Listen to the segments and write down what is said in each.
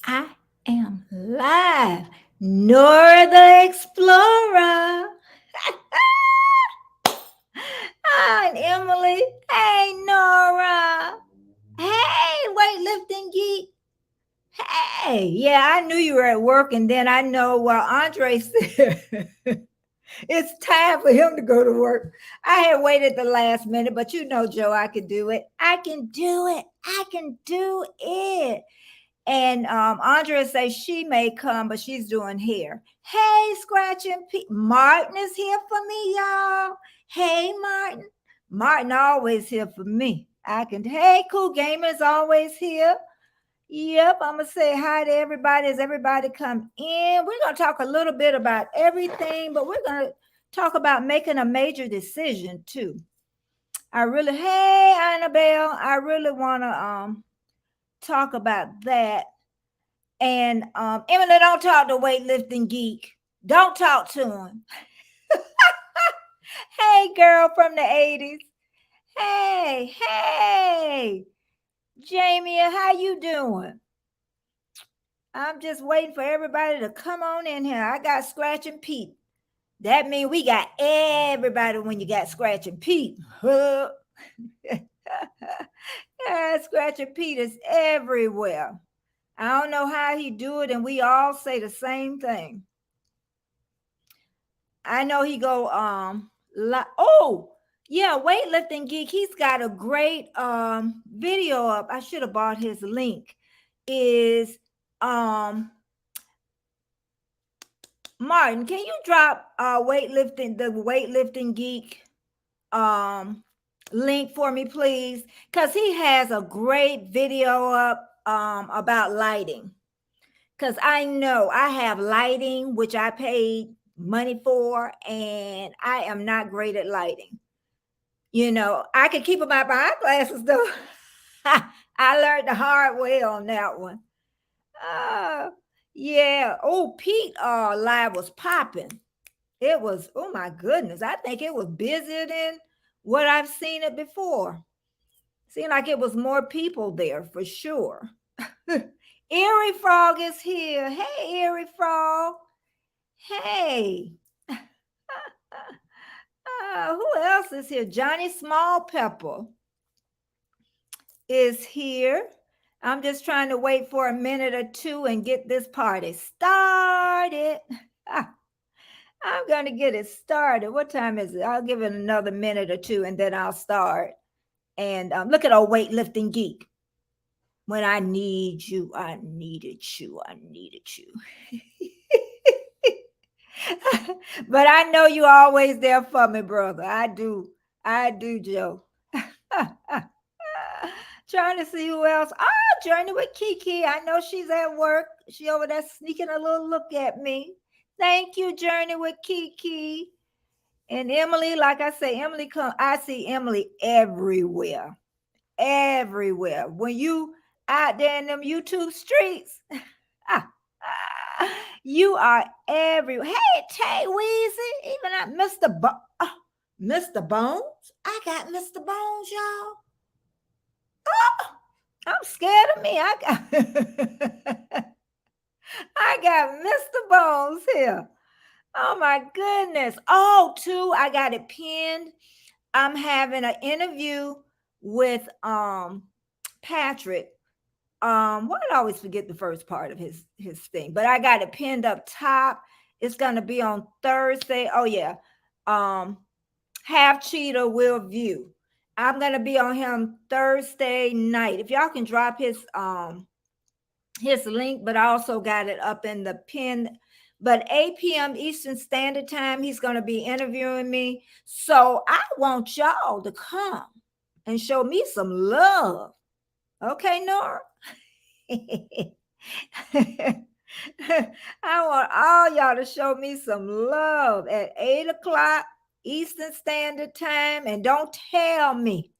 I am live. Nora the Explorer. Hi, Emily. Hey, Nora. Hey, weightlifting geek. Hey, yeah, I knew you were at work, and then I know while Andre said it's time for him to go to work. I had waited the last minute, but you know, Joe, I could do it. I can do it. I can do it. And Andrea says she may come, but she's doing hair. Hey, Scratching Pete. Martin is here for me, y'all. Hey, Martin. Martin always here for me. I can. Hey, Cool Gamer's always here. Yep, I'm gonna say hi to everybody as everybody come in. We're gonna talk a little bit about everything, but we're gonna talk about making a major decision too. Hey, Annabelle, I really wanna talk about that. And Emily, don't talk to weightlifting geek. Don't talk to him. Hey, girl from the 80s. Hey, Jamie, how you doing? I'm just waiting for everybody to come on in here. I got Scratching Pete. That means we got everybody when you got Scratching Pete. yeah, Scratching Pete is everywhere. I don't know how he do it, and we all say the same thing. I know he go oh yeah, weightlifting geek. He's got a great video up. I should have bought his link. Is Martin, can you drop weightlifting geek um link for me, please? Because he has a great video up about lighting. Because I know I have lighting, which I paid money for, and I am not great at lighting. You know, I could keep my eyeglasses though. I learned the hard way on that one. Uh, yeah. Oh, Pete live was popping. It was, oh my goodness. I think it was busier than what I've seen it before. Seemed like it was more people there for sure. Eerie Frog is here. Hey, Eerie Frog. Hey. Who else is here? Johnny Small Pepper is here. I'm just trying to wait for a minute or two and get this party started. I'm going to get it started. What time is it? I'll give it another minute or two and then I'll start. And look at our weightlifting geek. When I need you, I needed you. I needed you. But I know you always there for me, brother. I do. I do, Joe. Trying to see who else. Oh, Journey with Kiki. I know she's at work. She over there sneaking a little look at me. Thank you, Journey with Kiki. And Emily, like I say, Emily come. I see Emily everywhere. Everywhere. When you out there in them YouTube streets, you are everywhere. Hey, Tay Weezy, even at Mr. Bones. I got Mr. Bones, y'all. Oh, I'm scared of me. I got Mr. Bones here. Oh my goodness. Oh, too, I got it pinned. I'm having an interview with Patrick. Why did I always forget the first part of his thing? But I got it pinned up top. It's gonna be on Thursday. Oh yeah. Um, Half Cheetah Will View. I'm gonna be on him Thursday night. If y'all can drop his link, but I also got it up in the pin. But 8 p.m. Eastern Standard Time, he's gonna be interviewing me. So I want y'all to come and show me some love. Okay, Nora? I want all y'all to show me some love at 8 o'clock Eastern Standard Time. And don't tell me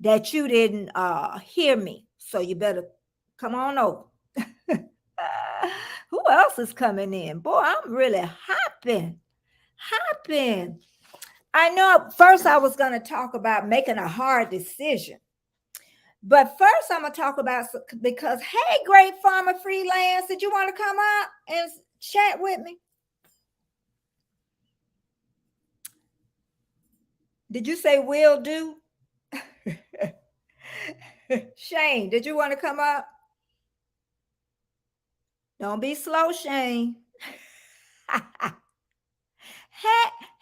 that you didn't hear me. So you better come on over. Who else is coming in? Boy, I'm really hopping. Hopping. I know first I was going to talk about making a hard decision. But first, I'm gonna talk about because hey, great farmer freelance, did you want to come out and chat with me? Did you say will do? Shane, did you want to come up? Don't be slow, Shane. Hey,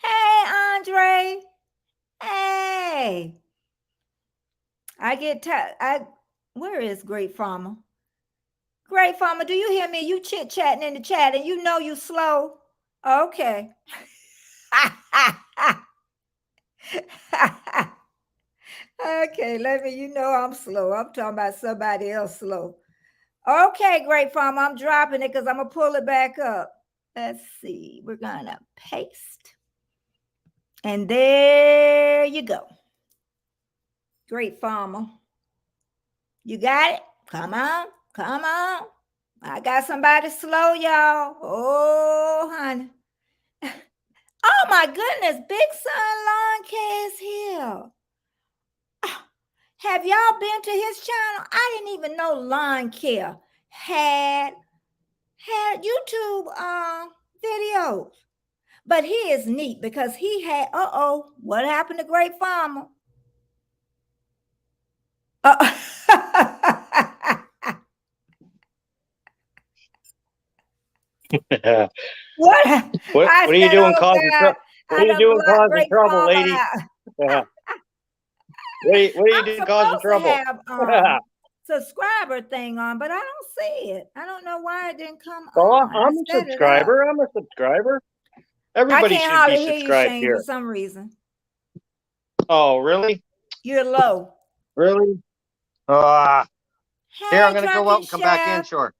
hey, Andre. Hey. I get tired. Where is Great Farmer? Great Farmer, do you hear me? You chit chatting in the chat and you know you slow. Okay. Okay, let me, you know I'm slow. I'm talking about somebody else slow. Okay, Great Farmer, I'm dropping it because I'm going to pull it back up. Let's see. We're going to paste. And there you go. Great Farmer. You got it? Come on. Come on. I got somebody slow, y'all. Oh, honey. Oh, my goodness. Big Son Lawn Care is here. Have y'all been to his channel? I didn't even know Lawn Care had YouTube videos. But he is neat because he had, what happened to Great Farmer? What are you doing causing trouble? What are you doing causing trouble, lady? What are you doing causing trouble? Have, subscriber thing on, but I don't see it. I don't know why it didn't come on. I'm a subscriber. I'm a subscriber. Everybody should be subscribed hear you, Shane, here for some reason. Oh, really? You're low. Really? Here, I'm gonna go out and come back in, sure.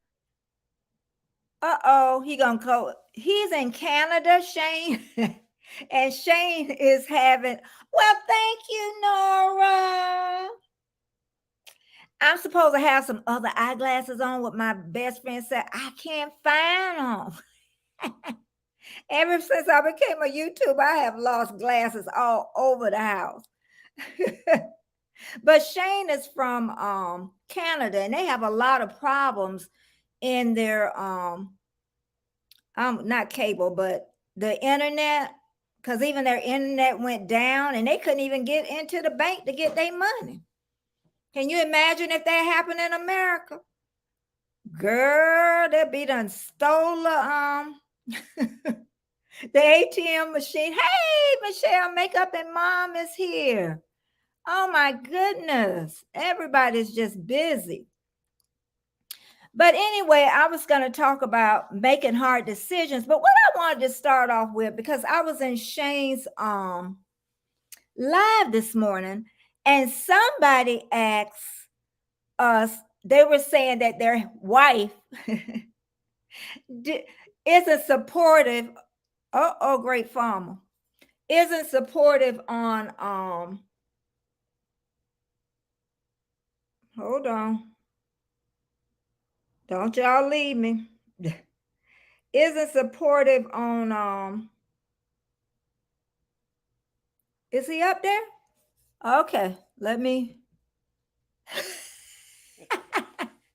He gonna go. He's in Canada, Shane. And Shane is having, well, thank you, Nora. I'm supposed to have some other eyeglasses on. What my best friend said, I can't find them. Ever since I became a YouTuber, I have lost glasses all over the house. But Shane is from Canada, and they have a lot of problems in their not cable, but the internet, because even their internet went down and they couldn't even get into the bank to get their money. Can you imagine if that happened in America? Girl, they'd be done stole the ATM machine. Hey, Michelle, Makeup and Mom is here. Oh my goodness. Everybody's just busy. But anyway, I was going to talk about making hard decisions. But what I wanted to start off with, because I was in Shane's live this morning, and somebody asked us, they were saying that their wife isn't supportive. Great farmer. Isn't supportive on hold on. Don't y'all leave me. Isn't supportive on is he up there? Okay, let me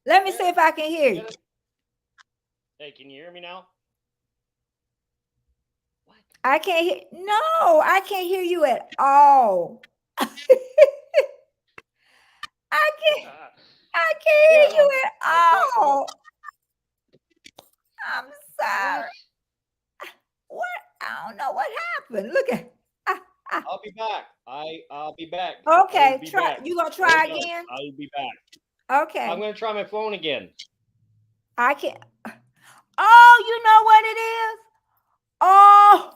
let me see if I can hear you. Hey, can you hear me now? What? I can't hear. No, I can't hear you at all. I can't hear you at all. I'm sorry. What? I don't know what happened. Look at. I'll be back. I'll be back. Okay, try. You gonna try again? I'll be back. Okay. I'm gonna try my phone again. I can't. Oh, you know what it is? Oh,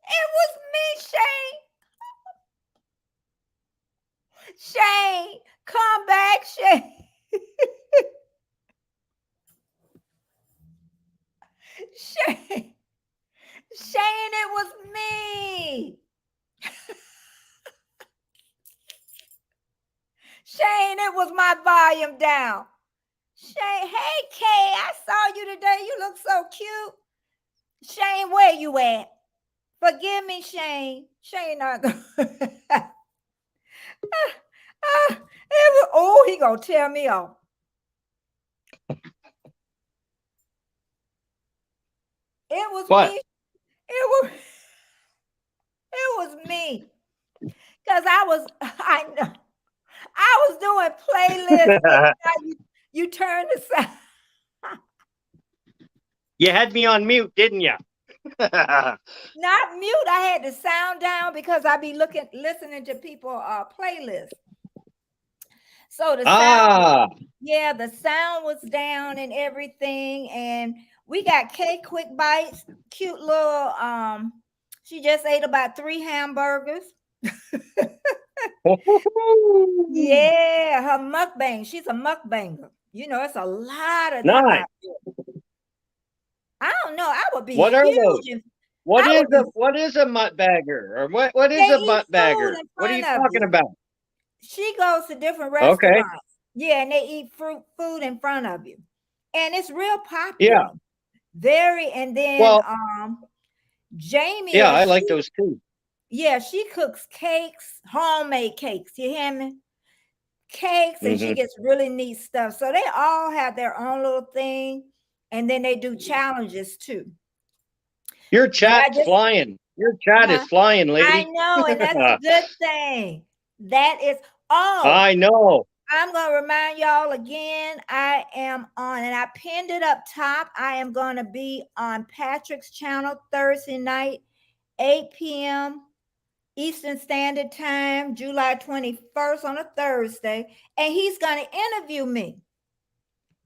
it was me, Shane. Shane, come back, Shane. Shane, it was me. Shane, it was my volume down. Shane, hey, Kay, I saw you today. You look so cute. Shane, where you at? Forgive me, Shane. Shane, not He gonna tell me off. It was What? me. It was me. Because I know, I was doing playlists and you turn the sound. You had me on mute, didn't you? Not mute. I had the sound down because I be listening to people playlists. So the sound, the sound was down and everything. And we got Kay Quick Bites, cute little she just ate about 3 hamburgers. Yeah, her mukbang. She's a mukbanger. You know, it's a lot of them out there. I don't know. I would be what huge. Are those? What is a muttbagger? Or what is a buttbagger? What are you talking about? She goes to different restaurants. Okay. Yeah, and they eat food in front of you. And it's real popular. Yeah. Very, and then Jamie. Yeah, I like those too. Yeah, she cooks cakes, homemade cakes. You hear me? Cakes, and she gets really neat stuff. So they all have their own little thing, and then they do challenges too. Your chat's flying. Your chat is flying, lady. I know, and that's a good thing. That is I know. I'm gonna remind y'all again. I am on, and I pinned it up top. I am gonna be on Patrick's channel Thursday night, 8 p.m. Eastern Standard Time, July 21st on a Thursday, and he's gonna interview me.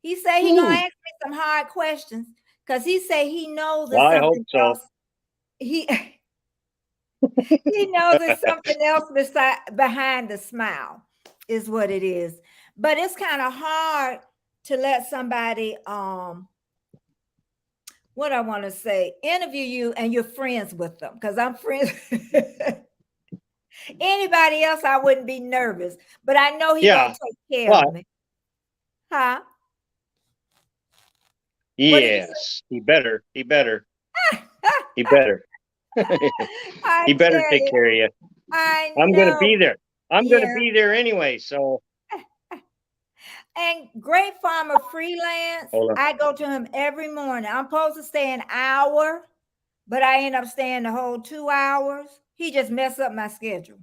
He said he's gonna ask me some hard questions because he said he knows that something else. He knows there's something else behind the smile, is what it is. But it's kind of hard to let somebody what I want to say, interview you and you're friends with them, because I'm friends. Anybody else, I wouldn't be nervous, but I know he's gonna take care of me. Huh? Yes, he better. He better. He better. He better take care of you. I'm going to be there. I'm going to be there anyway. So. And Great Farmer Freelance, I go to him every morning. I'm supposed to stay an hour, but I end up staying the whole 2 hours. He just messed up my schedule.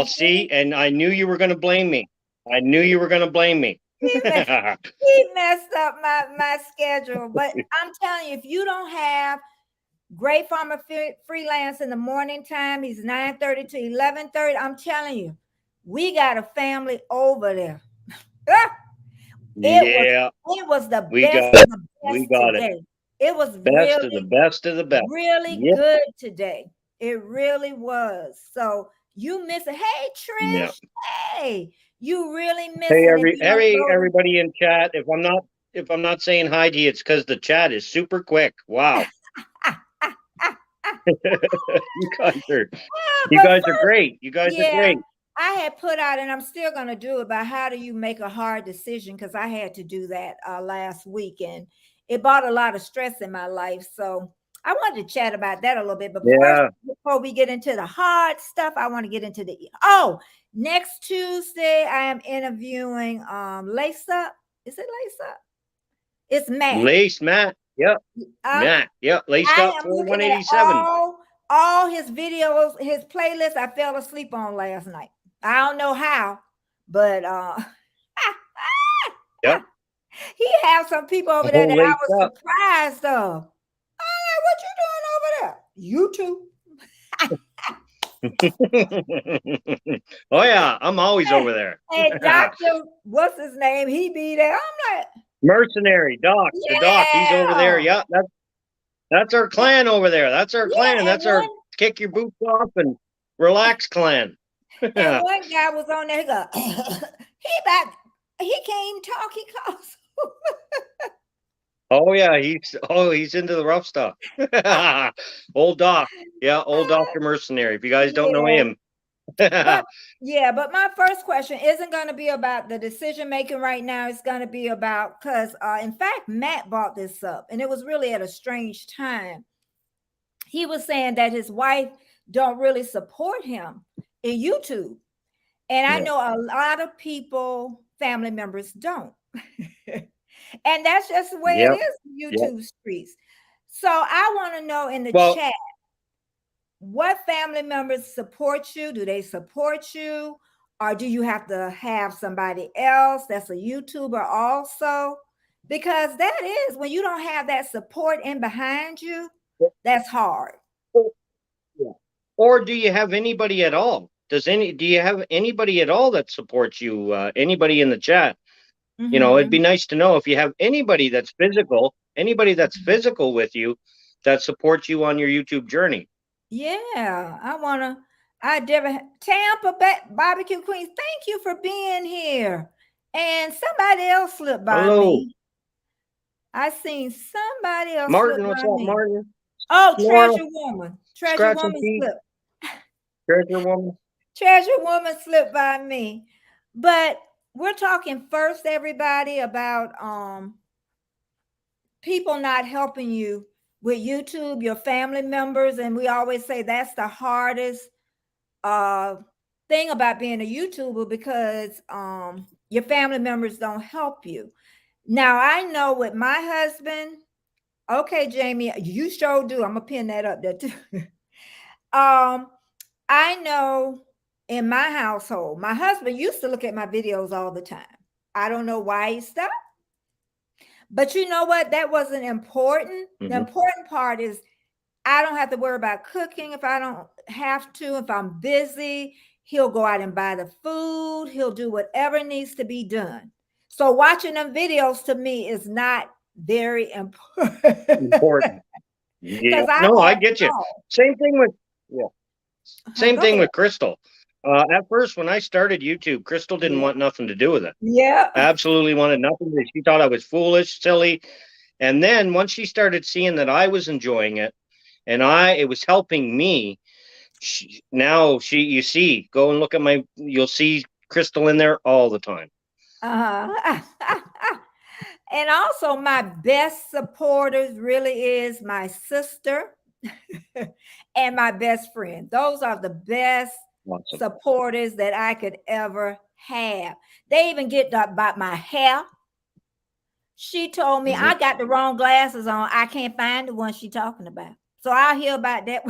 See, and I knew you were going to blame me. I knew you were going to blame me. He messed up my schedule. But I'm telling you, if you don't have Great Farmer Freelance in the morning time, he's 9:30 to 11:30. I'm telling you, we got a family over there. It was the best. We got it. It was best of the best of the best. Really good today. It really was. So you miss it. Hey, Trish. Yeah. Hey, you really miss it. Hey, everybody in chat. If I'm not saying hi to you, it's because the chat is super quick. Wow. You guys are great. You guys are great. I had put out, and I'm still going to do about how do you make a hard decision, because I had to do that last week, and it brought a lot of stress in my life. So I wanted to chat about that a little bit. But first, before we get into the hard stuff, I want to get into next Tuesday, I am interviewing Lace Up. Is it Lace Up? It's Matt. Matt. Yep. Matt. Yep. Laced Up for 187. All his videos, his playlist, I fell asleep on last night. I don't know how, but yep. He have some people over there that I was surprised of. What you doing over there? YouTube. Oh yeah, I'm always over there. Hey, Doctor, what's his name? He be there. I'm like Mercenary Doc. Yeah. The Doc, he's over there. Yeah, that's our clan over there. That's our clan. That's our kick your boots off and relax clan. And one guy was on there. He go, he can't even talk. He calls. Oh yeah, he's into the rough stuff. Old Doc. Yeah, old Dr. Mercenary. If you guys don't know him. But my first question isn't going to be about the decision making right now. It's going to be about, because in fact, Matt brought this up, and it was really at a strange time. He was saying that his wife don't really support him in YouTube. And I Yeah. know a lot of people, family members don't. And that's just the way it Yep. is in Yep. YouTube streets. So I want to know in the Well, chat, what family members support you? Do they support you? Or do you have to have somebody else that's a YouTuber also? Because that is when you don't have that support in behind you, that's hard. yeah. Or do you have anybody at all? Do you have anybody at all that supports you? Anybody in the chat? It'd be Mm-hmm. nice to know if you have anybody that's physical with you that supports you on your YouTube journey. Yeah, I never, Tampa Barbecue Queen, thank you for being here. And somebody else slipped by Hello, me. I seen somebody else slip Martin. What's by up, me. Martin? Oh, Nora, Treasure Woman. Treasure scratching Woman feet, slipped. treasure woman. Treasure Woman slipped by me. But we're talking first, everybody, about people not helping you with YouTube, your family members, and we always say that's the hardest uh thing about being a YouTuber because your family members don't help you. Now I know with my husband, okay, Jamie, you sure do. I'm gonna pin that up there too. I know in my household, my husband used to look at my videos all the time. I don't know why he stopped, but you know what? That wasn't important. The Mm-hmm. important part is I don't have to worry about cooking if I don't have to. If I'm busy, he'll go out and buy the food. He'll do whatever needs to be done. So watching them videos to me is not very important Important. Yeah. because I No, I have get you. no. Same thing with yeah. Same Go thing ahead. with Crystal. At first, when I started YouTube, Crystal didn't Yeah. want nothing to do with it. Yeah. Absolutely wanted nothing. She thought I was foolish, silly. And then once she started seeing that I was enjoying it and it was helping me, you see, go and look at you'll see Crystal in there all the time. Uh-huh. And also my best supporters really is my sister and my best friend. Those are the best Awesome. supporters that I could ever have. They even get about my hair. She told me Mm-hmm. I got the wrong glasses on. I can't find the one she talking about. So I'll hear about that.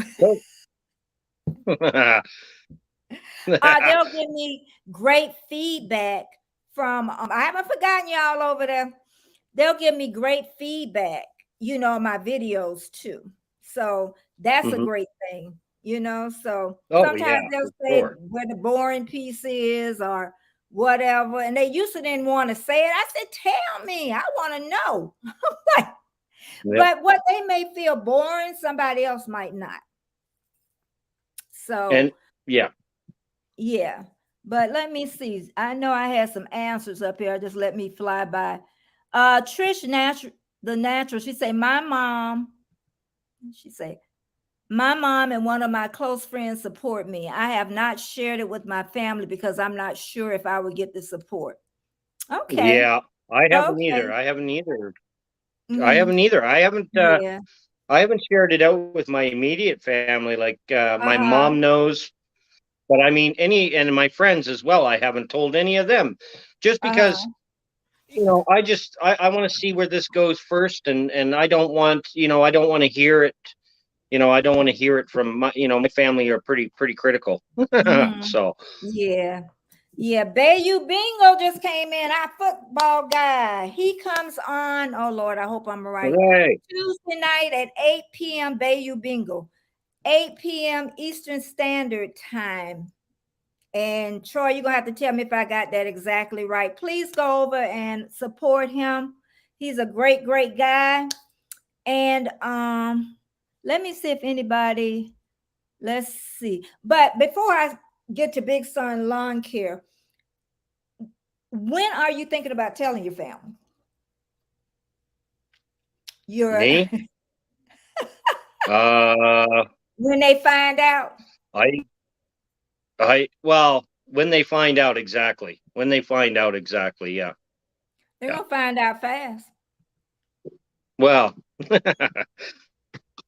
They'll give me great feedback from I haven't forgotten y'all over there. They'll give me great feedback, my videos too. So that's a Mm-hmm. great thing, So Oh sometimes yeah, they'll for say sure. where the boring piece is or whatever. And they used to didn't want to say it. I said, tell me, I want to know. Yep. But what they may feel boring, somebody else might not. So And yeah. yeah. But let me see. I know I had some answers up here. Just let me fly by. Trish Natural, she say, she say, my mom and one of my close friends support me. I have not shared it with my family because I'm not sure if I would get the support. Okay. Yeah. I haven't either. Okay. I haven't either. I Mm, haven't either. yeah. I haven't shared it out with my immediate family. Like my mom Uh-huh. knows, but I mean and my friends as well. I haven't told any of them, just because Uh-huh. I want to see where this goes first, and I don't want to hear it. I don't want to hear it from my family are pretty critical. Mm-hmm. So Yeah. Yeah, Bayou Bingo just came in. Our football guy. He comes on. Oh Lord, I hope I'm right. hooray! Tuesday night at 8 p.m. Bayou Bingo. 8 p.m. Eastern Standard Time. And Troy, you're gonna have to tell me if I got that exactly right. Please go over and support him. He's a great, great guy. And let me see if anybody, let's see. But before I get to Big Son Lawn Care, when are you thinking about telling your family? You're Me? Uh, when they find out. I well, when they find out exactly. When they find out exactly, yeah. They're Yeah. gonna find out fast. Well,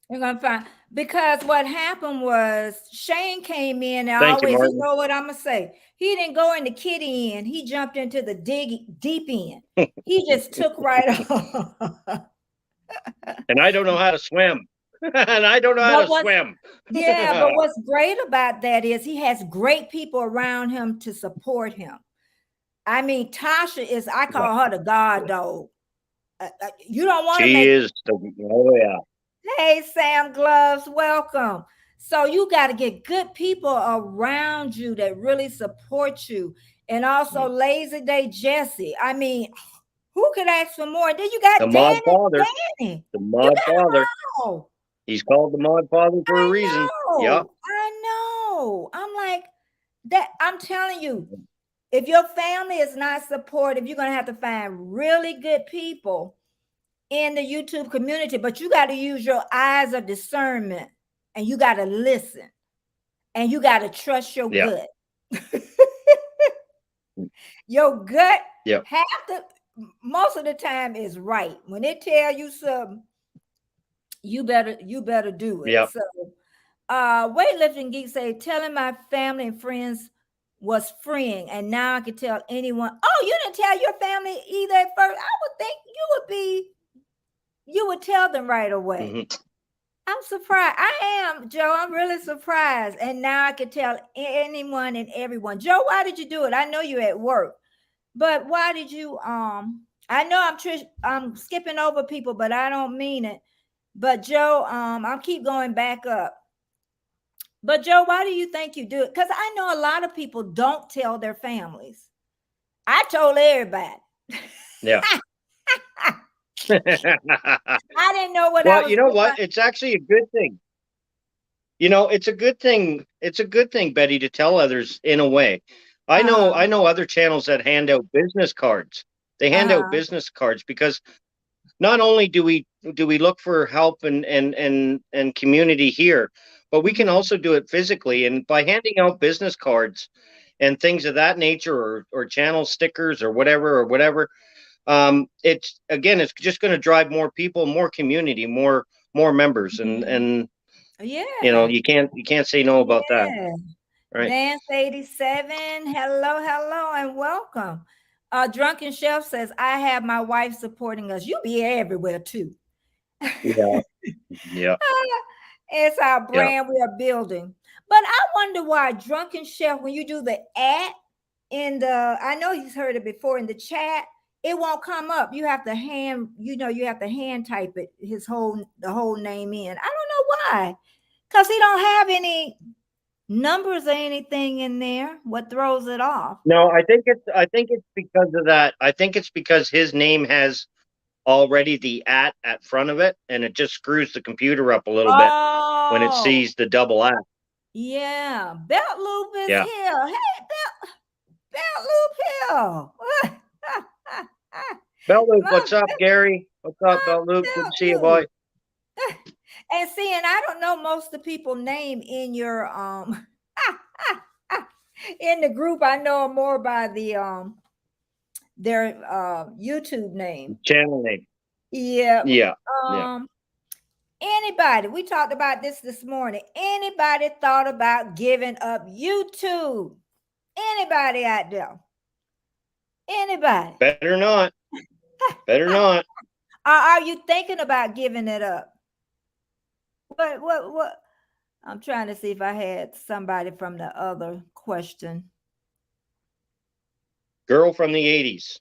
They're gonna find, Because what happened was Shane came in and Thank you, always, you Martin. know what I'm gonna say. He didn't go in the kiddie end. He jumped into the deep end. He just took right off. And I don't know how to swim. And I don't know how But to what's swim. Yeah, but what's great about that is he has great people around him to support him. I mean, Tasha is, I Yeah, call her the God dog. You don't want to she make, is. Oh yeah. hey, Sam Gloves, welcome. So you got to get good people around you that really support you. And also Lazy Day Jesse. I mean, who could ask for more? Then you The got mod Danny. father. Danny. The You mod got father. them all. He's called the mod father for a I reason. Yep. know. I know. I'm like that. I'm telling you, if your family is not supportive, you're going to have to find really good people in the YouTube community, but you got to use your eyes of discernment and you got to listen and you got to trust your Yeah. gut. Your gut Yep. have to, most of the time is right. When it tell you something, you better do it. Yep. So weightlifting geek say telling my family and friends was freeing, and now I can tell anyone. Oh, you didn't tell your family either at first. I would think you would tell them right away. Mm-hmm. I'm surprised. I am, Joe. I'm really surprised. And now I can tell anyone and everyone. Joe, why did you do it? I know you're at work, but why did you I know I'm skipping over people, but I don't mean it. But Joe, I'll keep going back up. But Joe, why do you think you do it? Because I know a lot of people don't tell their families. I told everybody. Yeah. I didn't know what I Well, was you know putting what? It's actually a good thing. You know, it's a good thing. It's a good thing, Betty, to tell others in a way. I know other channels that hand out business cards. They hand out uh-huh. business cards because not only do we look for help and community here, but we can Mhm. also do it physically. And by handing out business cards and things of that nature, or channel stickers or whatever, it's again, it's just going to drive more people, more community, more members, Mhm. and Yeah. you can't say no about that, Yeah. right? Dance 87. Hello, hello, and welcome. Drunken Chef says, I have my wife supporting us. You be everywhere too. Yeah, yeah, It's our yeah. brand we are building. But I wonder why Drunken Chef, when you do the ad in the, I know he's heard it before in the chat, it won't come up. You have to you have to hand type it, the whole name in. I don't know why. Because he don't have any numbers or anything in there. What throws it off? No, I think it's because of that. I think it's because his name has already the at front of it, and it just screws the computer up a little bit when it Oh, sees the double at. yeah. Belt Loop is Yeah. here. Hey, Belt Loop here. Belt Loop, My, what's up, Gary? What's up, my Belt Loop? Good to Belt see you, boy. Loop. And seeing, I don't know most of the people name in your in the group. I know more by their YouTube name. Channel name. Yeah. Yeah, yeah. Um Anybody, we talked about this morning. Anybody thought about giving up YouTube? Anybody out there? Anybody? Better not. Better not. Are you thinking about giving it up? What? I'm trying to see if I had somebody from the other question. Girl from the '80s.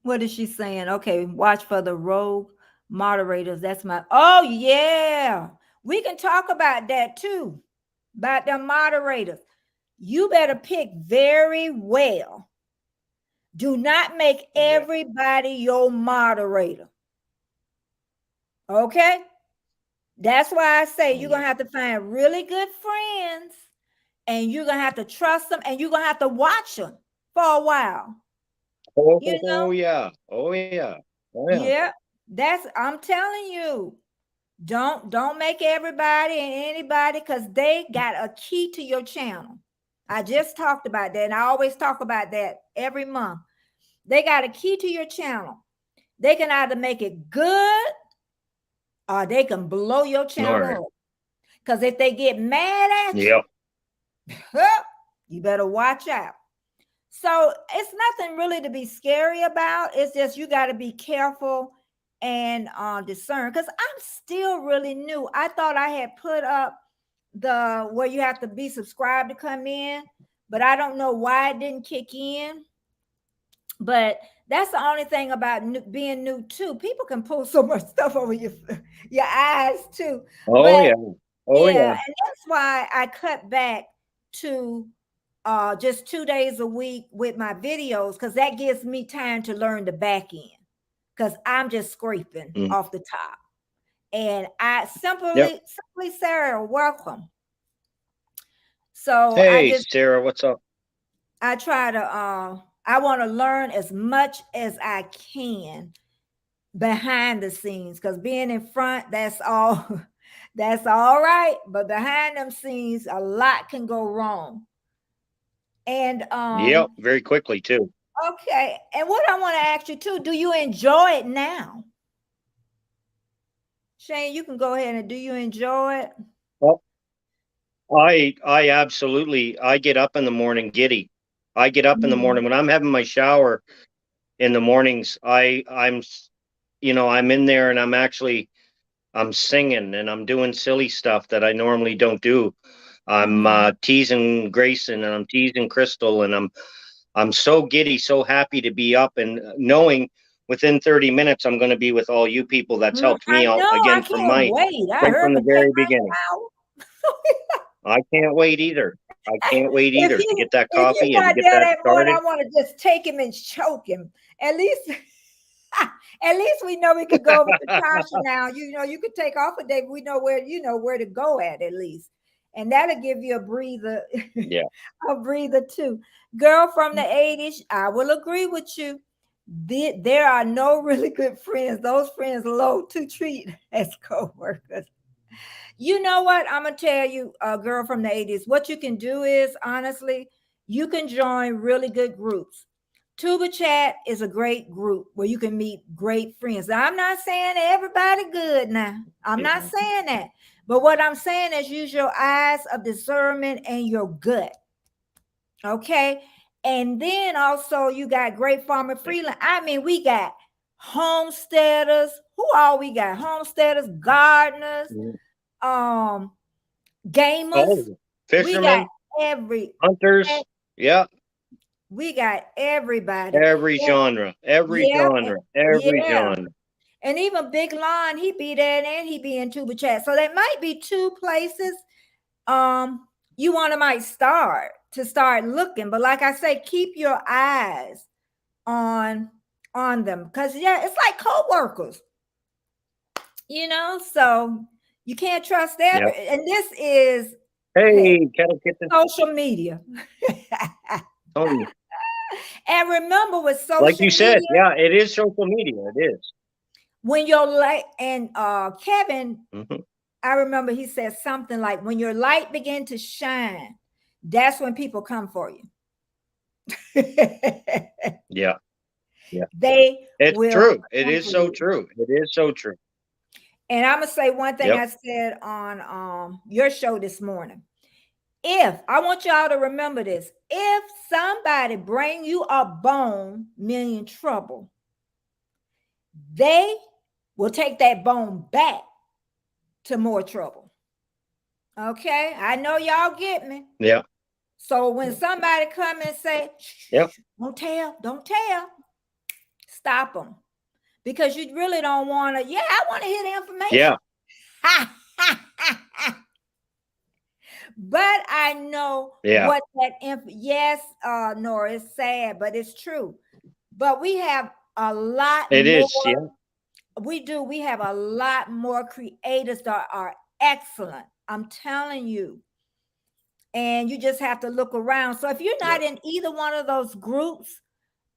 What is she saying? Okay, watch for the rogue moderators. That's my, oh, yeah. We can talk about that too, about the moderators. You better pick very well. Do not make Yeah, everybody your moderator. Okay? That's why I say you're going yeah. to have to find really good friends and you're going to have to trust them and you're going to have to watch them for a while. You Oh know? yeah. Oh yeah. Oh yeah. Yeah. I'm telling you. Don't make everybody and anybody, because they got a key to your channel. I just talked about that, and I always talk about that every month. They got a key to your channel. They can either make it good they can blow your All right. channel up. Because if they get mad at Yep. you, you better watch out. So it's nothing really to be scary about. It's just you got to be careful and discern. Because I'm still really new. I thought I had put up the where you have to be subscribed to come in, but I don't know why it didn't kick in. But that's the only thing about being new too. People can pull so much stuff over your eyes too. Oh But yeah. Oh yeah, yeah. and that's why I cut back to just 2 days a week with my videos because that gives me time to learn the back end because I'm just scraping Mm. off the top. And I Yep. simply Sarah, welcome. So Hey, Sarah, what's up? I try to I want to learn as much as I can behind the scenes because being in front, that's all that's all right. But behind them scenes, a lot can go wrong. And Yep. Very quickly too. okay. And what I want to ask you too, do you enjoy it now? Shane, you can go ahead and do you enjoy it? Well, I absolutely. I get up in the morning giddy. I get up in the Mhm. morning when I'm having my shower in the mornings. I'm in there and I'm singing and I'm doing silly stuff that I normally don't do. I'm Mhm. teasing Grayson and I'm teasing Crystal and I'm so giddy, so happy to be up and knowing within 30 minutes I'm going to be with all you people. That's helped I me out know. I again can't wait. I right heard from the can take very beginning. my shower. I can't wait either. I can't wait if either to you get that if you coffee and got get that that at more, I started. want to just take him and choke him. At least at least we know we could go over to Tasha now. You know, you could take off a day, but we know where to go at least. And that'll give you a breather, Yeah. a breather too. Girl from the 80s, I will agree with you. There are no really good friends. Those friends low to treat as co-workers. You know what? I'm gonna tell you, girl from the 80s, what you can do is honestly, you can join really good groups. Tuba Chat is a great group where you can meet great friends. Now, I'm not saying everybody good now. I'm not Mhm. saying that. But what I'm saying is use your eyes of discernment and your gut. Okay. And then also you got great farmer freelance. I mean, we got homesteaders. Who all we got? Homesteaders, gardeners, Mhm. um, gamers. Oh, We got fishermen, every hunters. Yeah. we got everybody. Every And genre, every yeah, genre, every yeah. genre. And even Big Lon, he be there and he be in Tuba Chat. So that might be two places um you want to might start looking. But like I say, keep your eyes on them. Because yeah, it's like co-workers, so you can't trust Yeah. and this is hey, Hey, Kettle Kitchen. social media. Tony. And remember with Like social you said, media, yeah, it is social media. It is. when your light and Kevin, Mhm. I remember he said something like when your light begin to shine, that's when people come for you. Yeah. Yeah. They It's will true. It come is for so you. true. It is so true. And I'm gonna say one thing Yep. I said on your show this morning. If I want y'all to remember this, if somebody bring you a bone, meaning trouble, they will take that bone back to more trouble. Okay, I know y'all get me. Yeah. So when somebody come and say, Yep. don't tell, stop them because you really don't want to. Yeah, I want to hear the Yeah. information. But I know Yeah. what that yes, Nora, it's sad, but it's true. But we have a lot It more. is. Yeah. We have a lot more creators that are excellent. I'm telling you. And you just have to look around. So if you're Yeah. not in either one of those groups,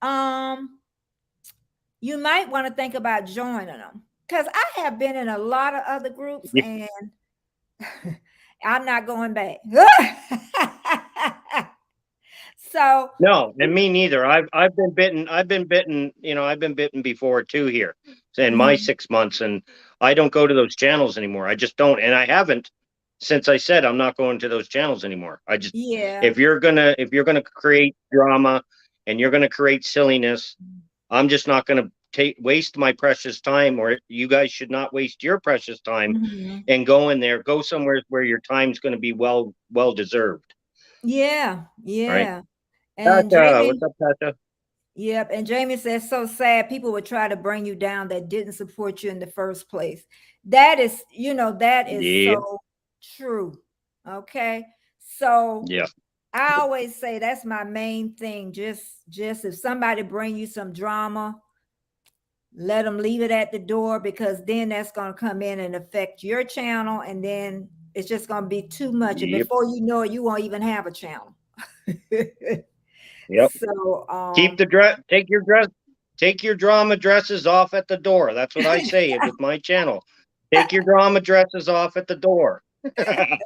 um, you might want to think about joining them. Because I have been in a lot of other groups Yeah. and I'm not going back. So No, and me neither. I've been bitten. I've been bitten. I've been bitten before too here in my mhm, 6 months, and I don't go to those channels anymore. I just don't, and I haven't since I said I'm not going to those channels anymore. I just yeah. if you're gonna create drama and you're gonna create silliness, I'm just not gonna take waste my precious time, or you guys should not waste your precious time Mhm. and go in there. Go somewhere where your time's going to be well deserved. Yeah, Right, yeah. And Tasha? What's Jamie, up, Tasha? yep. And Jamie says, so sad people would try to bring you down that didn't support you in the first place. That is, that is Yeah, so true. Okay. So yeah, I always say that's my main thing. Just if somebody bring you some drama, let them leave it at the door, because then that's going to come in and affect your channel, and then it's just going to be too much, and yep, before you know it, you won't even have a channel. yep. So Keep the dress. Take your dress. Take your drama dresses off at the door. That's what I say with my channel. Take your drama dresses off at the door. I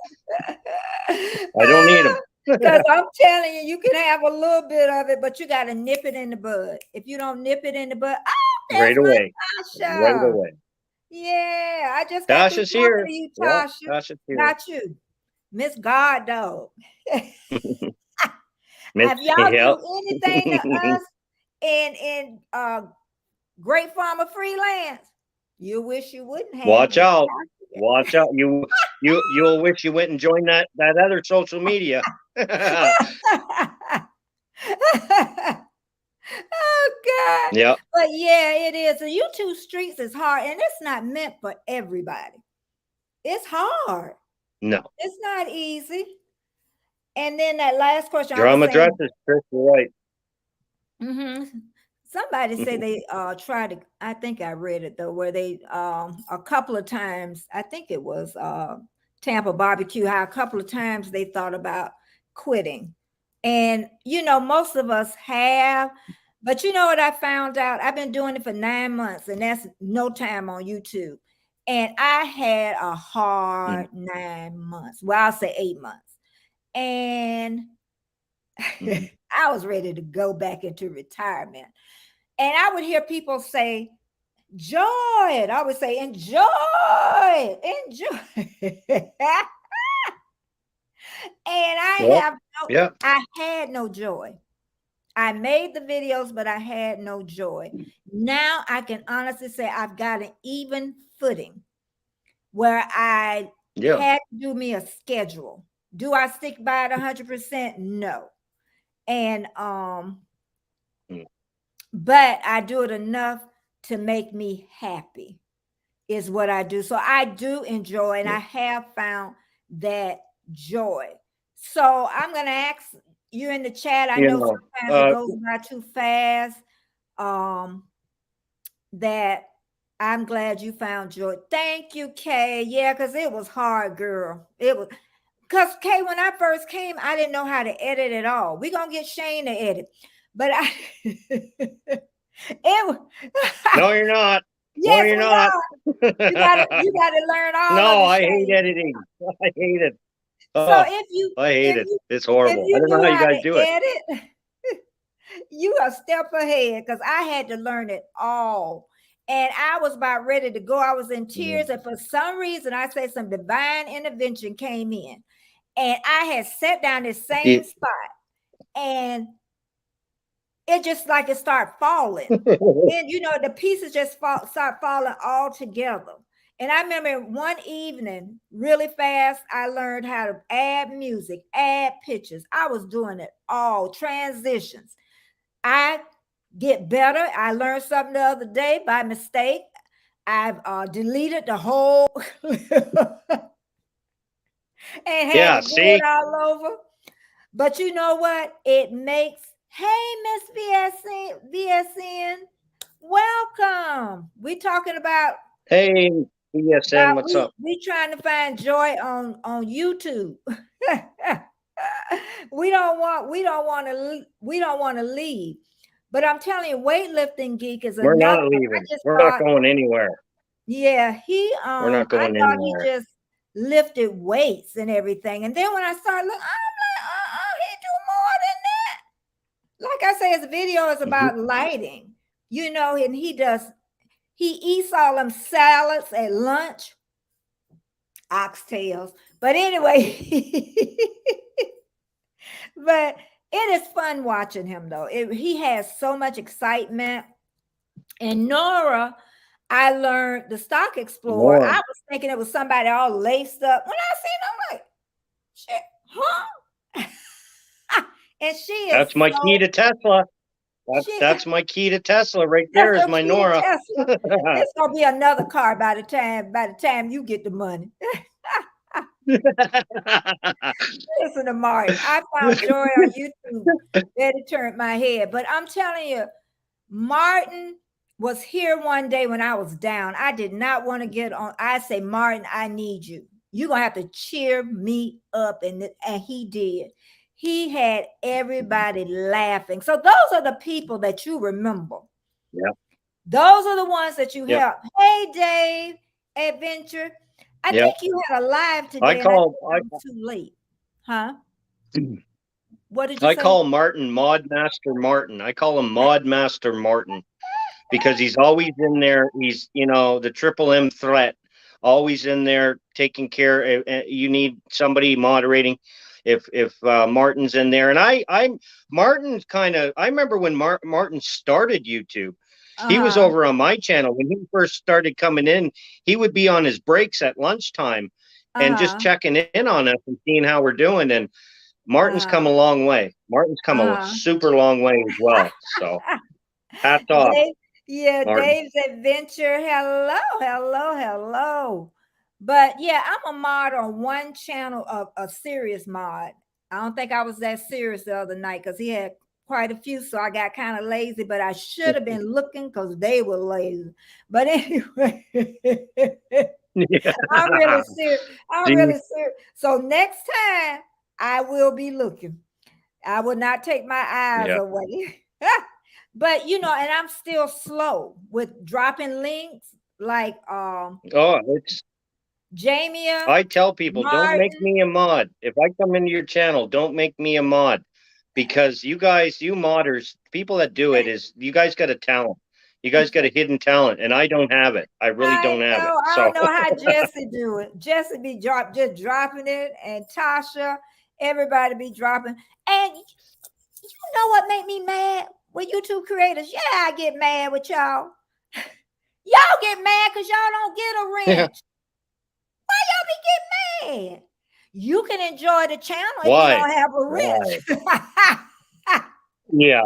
don't need them because I'm telling you, you can have a little bit of it, but you got to nip it in the bud. If you don't nip it in the bud, oh, there's right my away. Right Tasha. away. Yeah, I just got through Tasha's talking here. to you, Yeah, Tasha. Tasha's here. Not you, Miss God, dog. Miss. If y'all Yep. do anything to us in Great Farmer Freelance, you wish you wouldn't have. Watch out. Watch out. You'll wish you went and joined that other social media. Oh God. Yeah. But yeah, it is. The YouTube streets is hard, and it's not meant for everybody. It's hard. No. It's not easy. And then that last question, I was Drama saying, dresses, Chris, you're right. somebody said they tried to, I think I read it though, where they a couple of times, I think it was Tampa barbecue, how a couple of times they thought about quitting. And most of us have, but you know what I found out? I've been doing it for 9 months, and that's no time on YouTube. And I had a hard 9 months. Well, I'll say 8 months. And Mhm. I was ready to go back into retirement. And I would hear people say, joy it. I would say, enjoy it, enjoy it. And Yep. Yep. I had no joy. I made the videos, but I had no joy. Now I can honestly say I've got an even footing where I Yeah. had to do me a schedule. Do I stick by it 100%? No. And Mm. but I do it enough to make me happy, is what I do. So I do enjoy, and Yeah. I have found that joy. So I'm going to ask you in the chat. I You know know, sometimes it goes by too fast. Um, that I'm glad you found joy. Thank you, Kay. Yeah, because it was hard, girl. It was because Kay, when I first came, I didn't know how to edit at all. We're gonna get Shane to edit, but I it no, you're not. No, yes, you're we not. are. You gotta learn all of No, it, I hate Shane. editing. I hate it. So Oh, I hate it. It's if horrible. I you don't know knew how you how guys to do it. edit, you are a step ahead, because I had to learn it all. And I was about ready to go. I was in tears. And for some reason, I say some divine intervention came in. And I had sat down this same You- spot. And it just like it started falling. And the pieces just start falling all together. And I remember one evening, really fast, I learned how to add music, add pictures. I was doing it all, transitions. I get better. I learned something the other day by mistake. I've deleted the whole and had yeah, to do it see? all over. But you know what? It makes, hey, Miss VSN, welcome. We talking Hey, PSN, about what's up? we trying to find joy on YouTube. We don't want to leave. But I'm telling you, weightlifting geek is We're another not one. I leaving. just We're not thought, going anywhere. yeah, We're not I going thought he anywhere. just lifted weights and everything. And then when I started looking, I'm like, he do more than that. like I say, his video is Mhm. about lighting, and he eats all them salads at lunch, oxtails. But anyway, but it is fun watching him though. He has so much excitement. And Nora, I learned the Stock Explorer. More. I was thinking it was somebody all laced up. When I seen him, I'm like, shit, huh? And she is That's my key so to Tesla. she That's my key to Tesla right that's there is your my key to Nora. Tesla. It's gonna be another car by the time you get the money. Listen to Martin. I found joy on YouTube that it turned my head. But I'm telling you, Martin was here one day when I was down. I did not want to get on. I say, Martin, I need you. You're gonna have to cheer me up. And he did. He had everybody laughing. So those are the people that you remember. Yeah. Those are the ones that you Yep. help. Hey, Dave, Adventure. I Yep. think you had a live I today, and I call think I was too late. Huh? What did you I say? call Martin Mod Master Martin. I call him Mod Master Martin because he's always in there. He's, the triple M threat, always in there taking care. You need somebody moderating. If Martin's in there, and I'm Martin's kind of. I remember when Martin started YouTube. He was Uh-huh. over on my channel when he first started coming in. He would be on his breaks at lunchtime and just Uh-huh. checking in on us and seeing how we're doing. And Martin's come Uh-huh. a long way. Martin's come a Uh-huh. super long way as well. So hats off, Dave, yeah, Martin. Dave's Adventure. Hello, hello, hello. But yeah, I'm a mod on one channel of a serious mod. I don't think I was that serious the other night because he had quite a few, so I got kind of lazy, but I should have been looking because they were lazy. But anyway, I'm really Yeah. serious. I'm See, really serious. So next time I will be looking. I will not take my eyes yeah. away. But and I'm still slow with dropping links like Oh, it's. Jamia, I tell people, don't make Martin. me a mod. If I come into your channel, don't make me a mod, because you guys, you modders, people that do it is you guys got a talent. You guys got a hidden talent, and I don't have it. I really I don't have it. know. I So don't know how Jesse do it. Jesse be just dropping it, and Tasha, everybody be dropping. And you know what make me mad with YouTube creators? Yeah, I get mad with y'all. Y'all get mad because y'all don't get a yeah. wrench. Y'all be getting mad. You can enjoy the channel if you Why? don't have a Why? wrench. Yeah,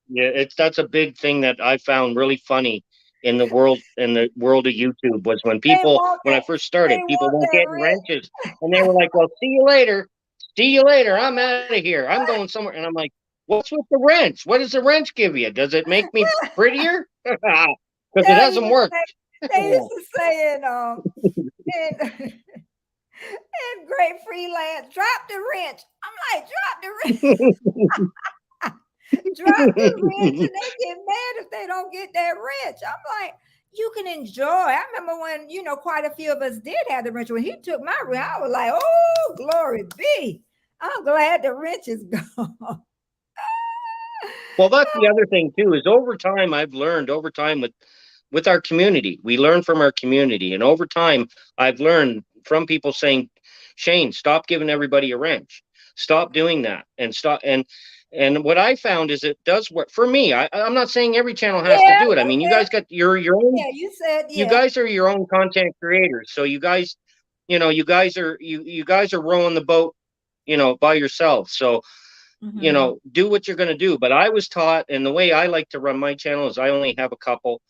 it's that's a big thing that I found really funny in the world of YouTube was They want when I that. first They started, people want weren't that getting wrench. wrenches, and they were like, "Well, see you later, see you later. I'm out of here. I'm going somewhere." And I'm like, "What's with the wrench? What does the wrench give you? Does it make me prettier? Because it They hasn't used to worked." say, they used to say in great freelance, drop the wrench. I'm like, drop the wrench, drop the wrench, and they get mad if they don't get that wrench. I'm like, you can enjoy. I remember when quite a few of us did have the wrench. When he took my wrench, I was like, oh, glory be. I'm glad the wrench is gone. Well, that's the other thing too. Is over time, I've learned over time with our community. We learn from our community, and over time, I've learned from people saying, "Shane, stop giving everybody a wrench. Stop doing that, and stop." And what I found is it does work for me. I'm not saying every channel has to Yeah, do it. I mean, you yeah, guys got your own. yeah. You said You yeah. guys are your own content creators, so you guys are rowing the boat, by yourselves. So Mm-hmm. do what you're going to do. But I was taught, and the way I like to run my channel is I only have a couple,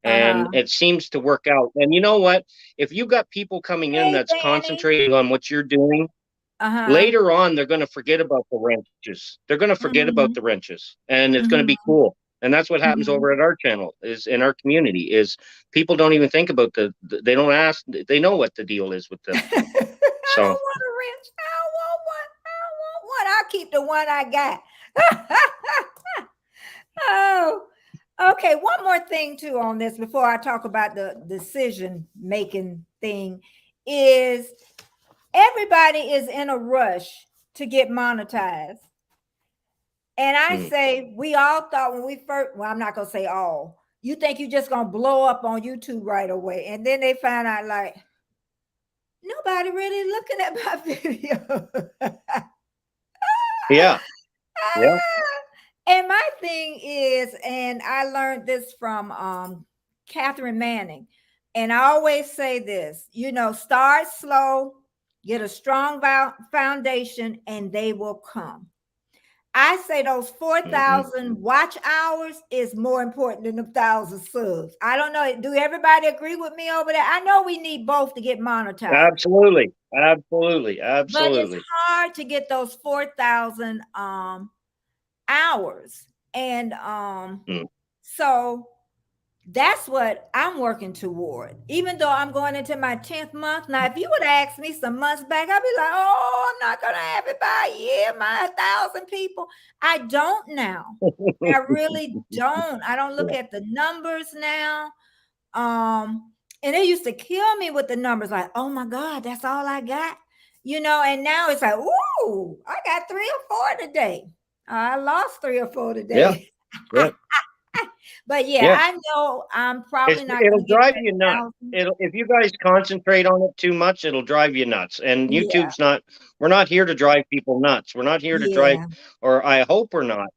and Uh-huh. it seems to work out. And you know what? If you got people coming in Hey, that's Danny. concentrating on what you're doing, Uh-huh. later on they're going to forget about the wrenches. They're going to forget about Mm-hmm. the wrenches, and it's going to be Mm-hmm. cool. And that's what happens Mm-hmm. over at our channel is in our community is people don't even think about they don't ask, they know what the deal is with I them. So don't want a wrench. I don't want one. I don't want one. I'll keep the one I got. Oh, okay. One more thing too on this before I talk about the decision making thing is everybody is in a rush to get monetized. And I Mm. say, we all thought when we first, well, I'm not going to say all, you think you're just going to blow up on YouTube right away. And then they find out, like, nobody really looking at my video. Yeah. Yeah. And my thing is, and I learned this from Catherine Manning, and I always say this, start slow, get a strong foundation, and they will come. I say those Hmm. 4,000 watch hours is more important than the 1,000 subs. I don't know. Do everybody agree with me over there? I know we need both to get monetized, Absolutely. Absolutely. but it's Absolutely. hard to get those 4,000 hours. And Mm. so that's what I'm working toward. Even though I'm going into my 10th month. Now, if you would ask me some months back, I'd be like, oh, I'm not going to have it by a year, my 1,000 people. I don't now. I really don't. I don't look Yeah. at the numbers now. And it used to kill me with the numbers, like, oh my God, that's all I got. And now it's like, ooh, I got 3 or 4 today. I lost 3 or 4 Yeah. today. Yeah. But yeah, Yeah. I know I'm probably not It'll going to get drive that you nuts. 1,000. It'll if you guys concentrate on it too much, it'll drive you nuts. And Yeah, YouTube's not. We're not here to drive people nuts. We're not here to drive, yeah, or I hope we're not.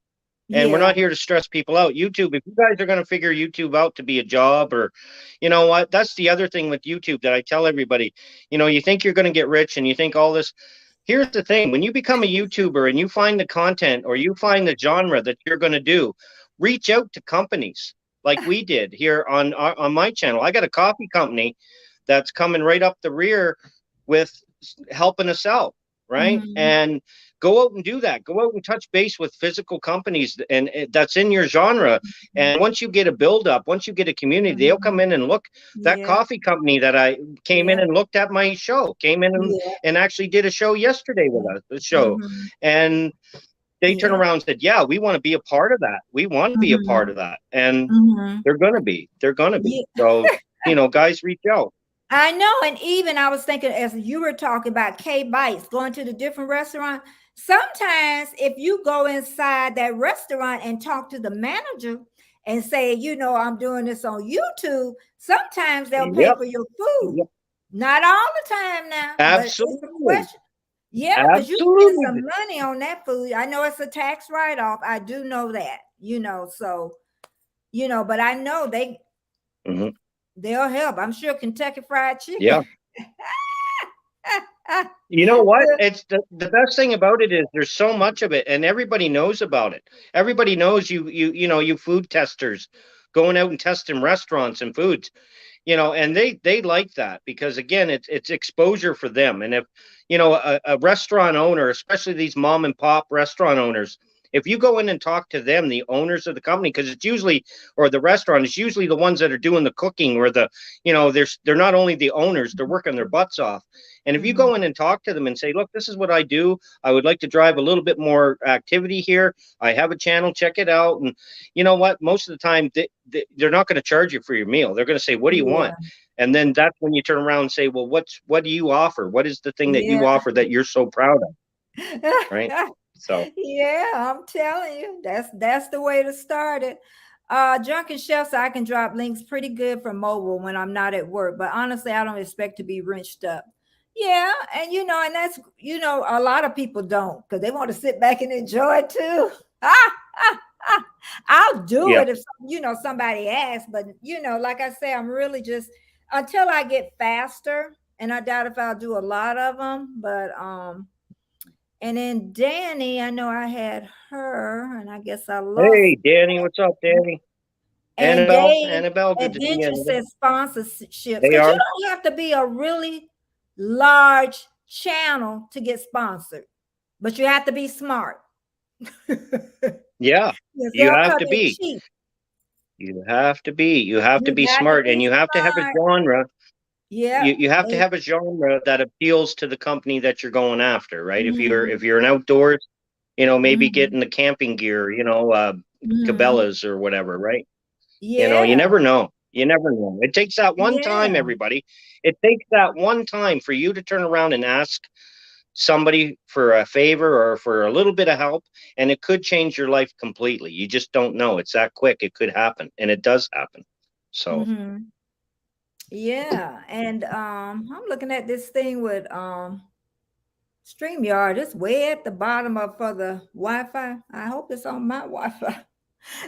And we're yeah. not here to stress people out. YouTube, if you guys are going to figure YouTube out to be a job, or you know what, that's the other thing with YouTube that I tell everybody. You think you're going to get rich, and you think all this. Here's the thing: when you become a YouTuber and you find the content or you find the genre that you're going to do, reach out to companies like we did here on my channel. I got a coffee company that's coming right up the rear with helping us out, right? Hmm. And go out and do that. Go out and touch base with physical companies and that's in your genre. And once you get a build up, once you get a community, they'll come Hmm. in and look. That Yeah, coffee company that I came in yeah, and looked at my show, came in yeah. and actually did a show yesterday with us, the show. Hmm. And they turned Yeah. around and said, "Yeah, we want to be a part of that. We want to be a part Hmm. of that." And Hmm. they're gonna be. They're gonna be. Yeah. So, guys, reach out. I know. And even I was thinking as you were talking about K Bites, going to the different restaurant. Sometimes if you go inside that restaurant and talk to the manager and say, I'm doing this on YouTube, sometimes they'll pay Yep. for your food. Yep. Not all the time now, but it's a Absolutely. question. Yeah, because you spend some Absolutely. money on that food. I know it's a tax write-off. I do know that, so but I know Hmm. they'll help. I'm sure Kentucky Fried Yeah. Chicken. You know what? It's the best thing about it is there's so much of it, and everybody knows about it. Everybody knows you food testers going out and testing restaurants and foods. And they like that because again it's exposure for them. And if a restaurant owner, especially these mom and pop restaurant owners, if you go in and talk to them, the owners of the company, because it's usually, or the restaurant is usually the ones that are doing the cooking, or they're not only the owners, they're working their butts off. And if you go in Mhm. and talk to them and say, look, this is what I do, I would like to drive a little bit more activity here, I have a channel, check it out. And you know what, most of the time they're not going to charge you for your meal. They're going to say, what do you want? Yeah. And then that's when you turn around and say, well, what do you offer? What is the thing that you Yeah. offer that you're so proud of? Right. So Yeah, I'm telling you, that's the way to start it. Drunken Chefs, I can drop links pretty good for mobile when I'm not at work, but honestly, I don't expect to be wrenched up. Yeah, and and that's a lot of people don't because they want to sit back and enjoy it too. I'll do yeah. it if somebody asks, but like I say, I'm really just until I get faster, and I doubt if I'll do a lot of them, but and then Danny, I know I had her, and I guess I lost. Hey, Danny, what's up, Danny? And Dave Annabelle, good to see Adventure you. says sponsorships They because you are. don't have to be a really large channel to get sponsored, but you have to be smart. Yeah, Yes, you they'll have come to in be. cheap. You have to You be got to smart, and be you have to have a smart. genre. Yep. You have to They, have a genre that appeals to the company that you're going after, right? mm-hmm, if you're an outdoors, maybe mm-hmm, getting the camping gear, mm-hmm. Cabela's or whatever, right? You Yeah. never know. You never know. It takes that one time, Yeah. everybody. It takes that one time for you to turn around and ask somebody for a favor or for a little bit of help, and it could change your life completely. You just don't know. It's that quick. It could happen, and it does happen. So, Mm-hmm. Yeah. And I'm looking at this thing with StreamYard. It's way at the bottom of for the Wi-Fi. I hope it's on my Wi-Fi.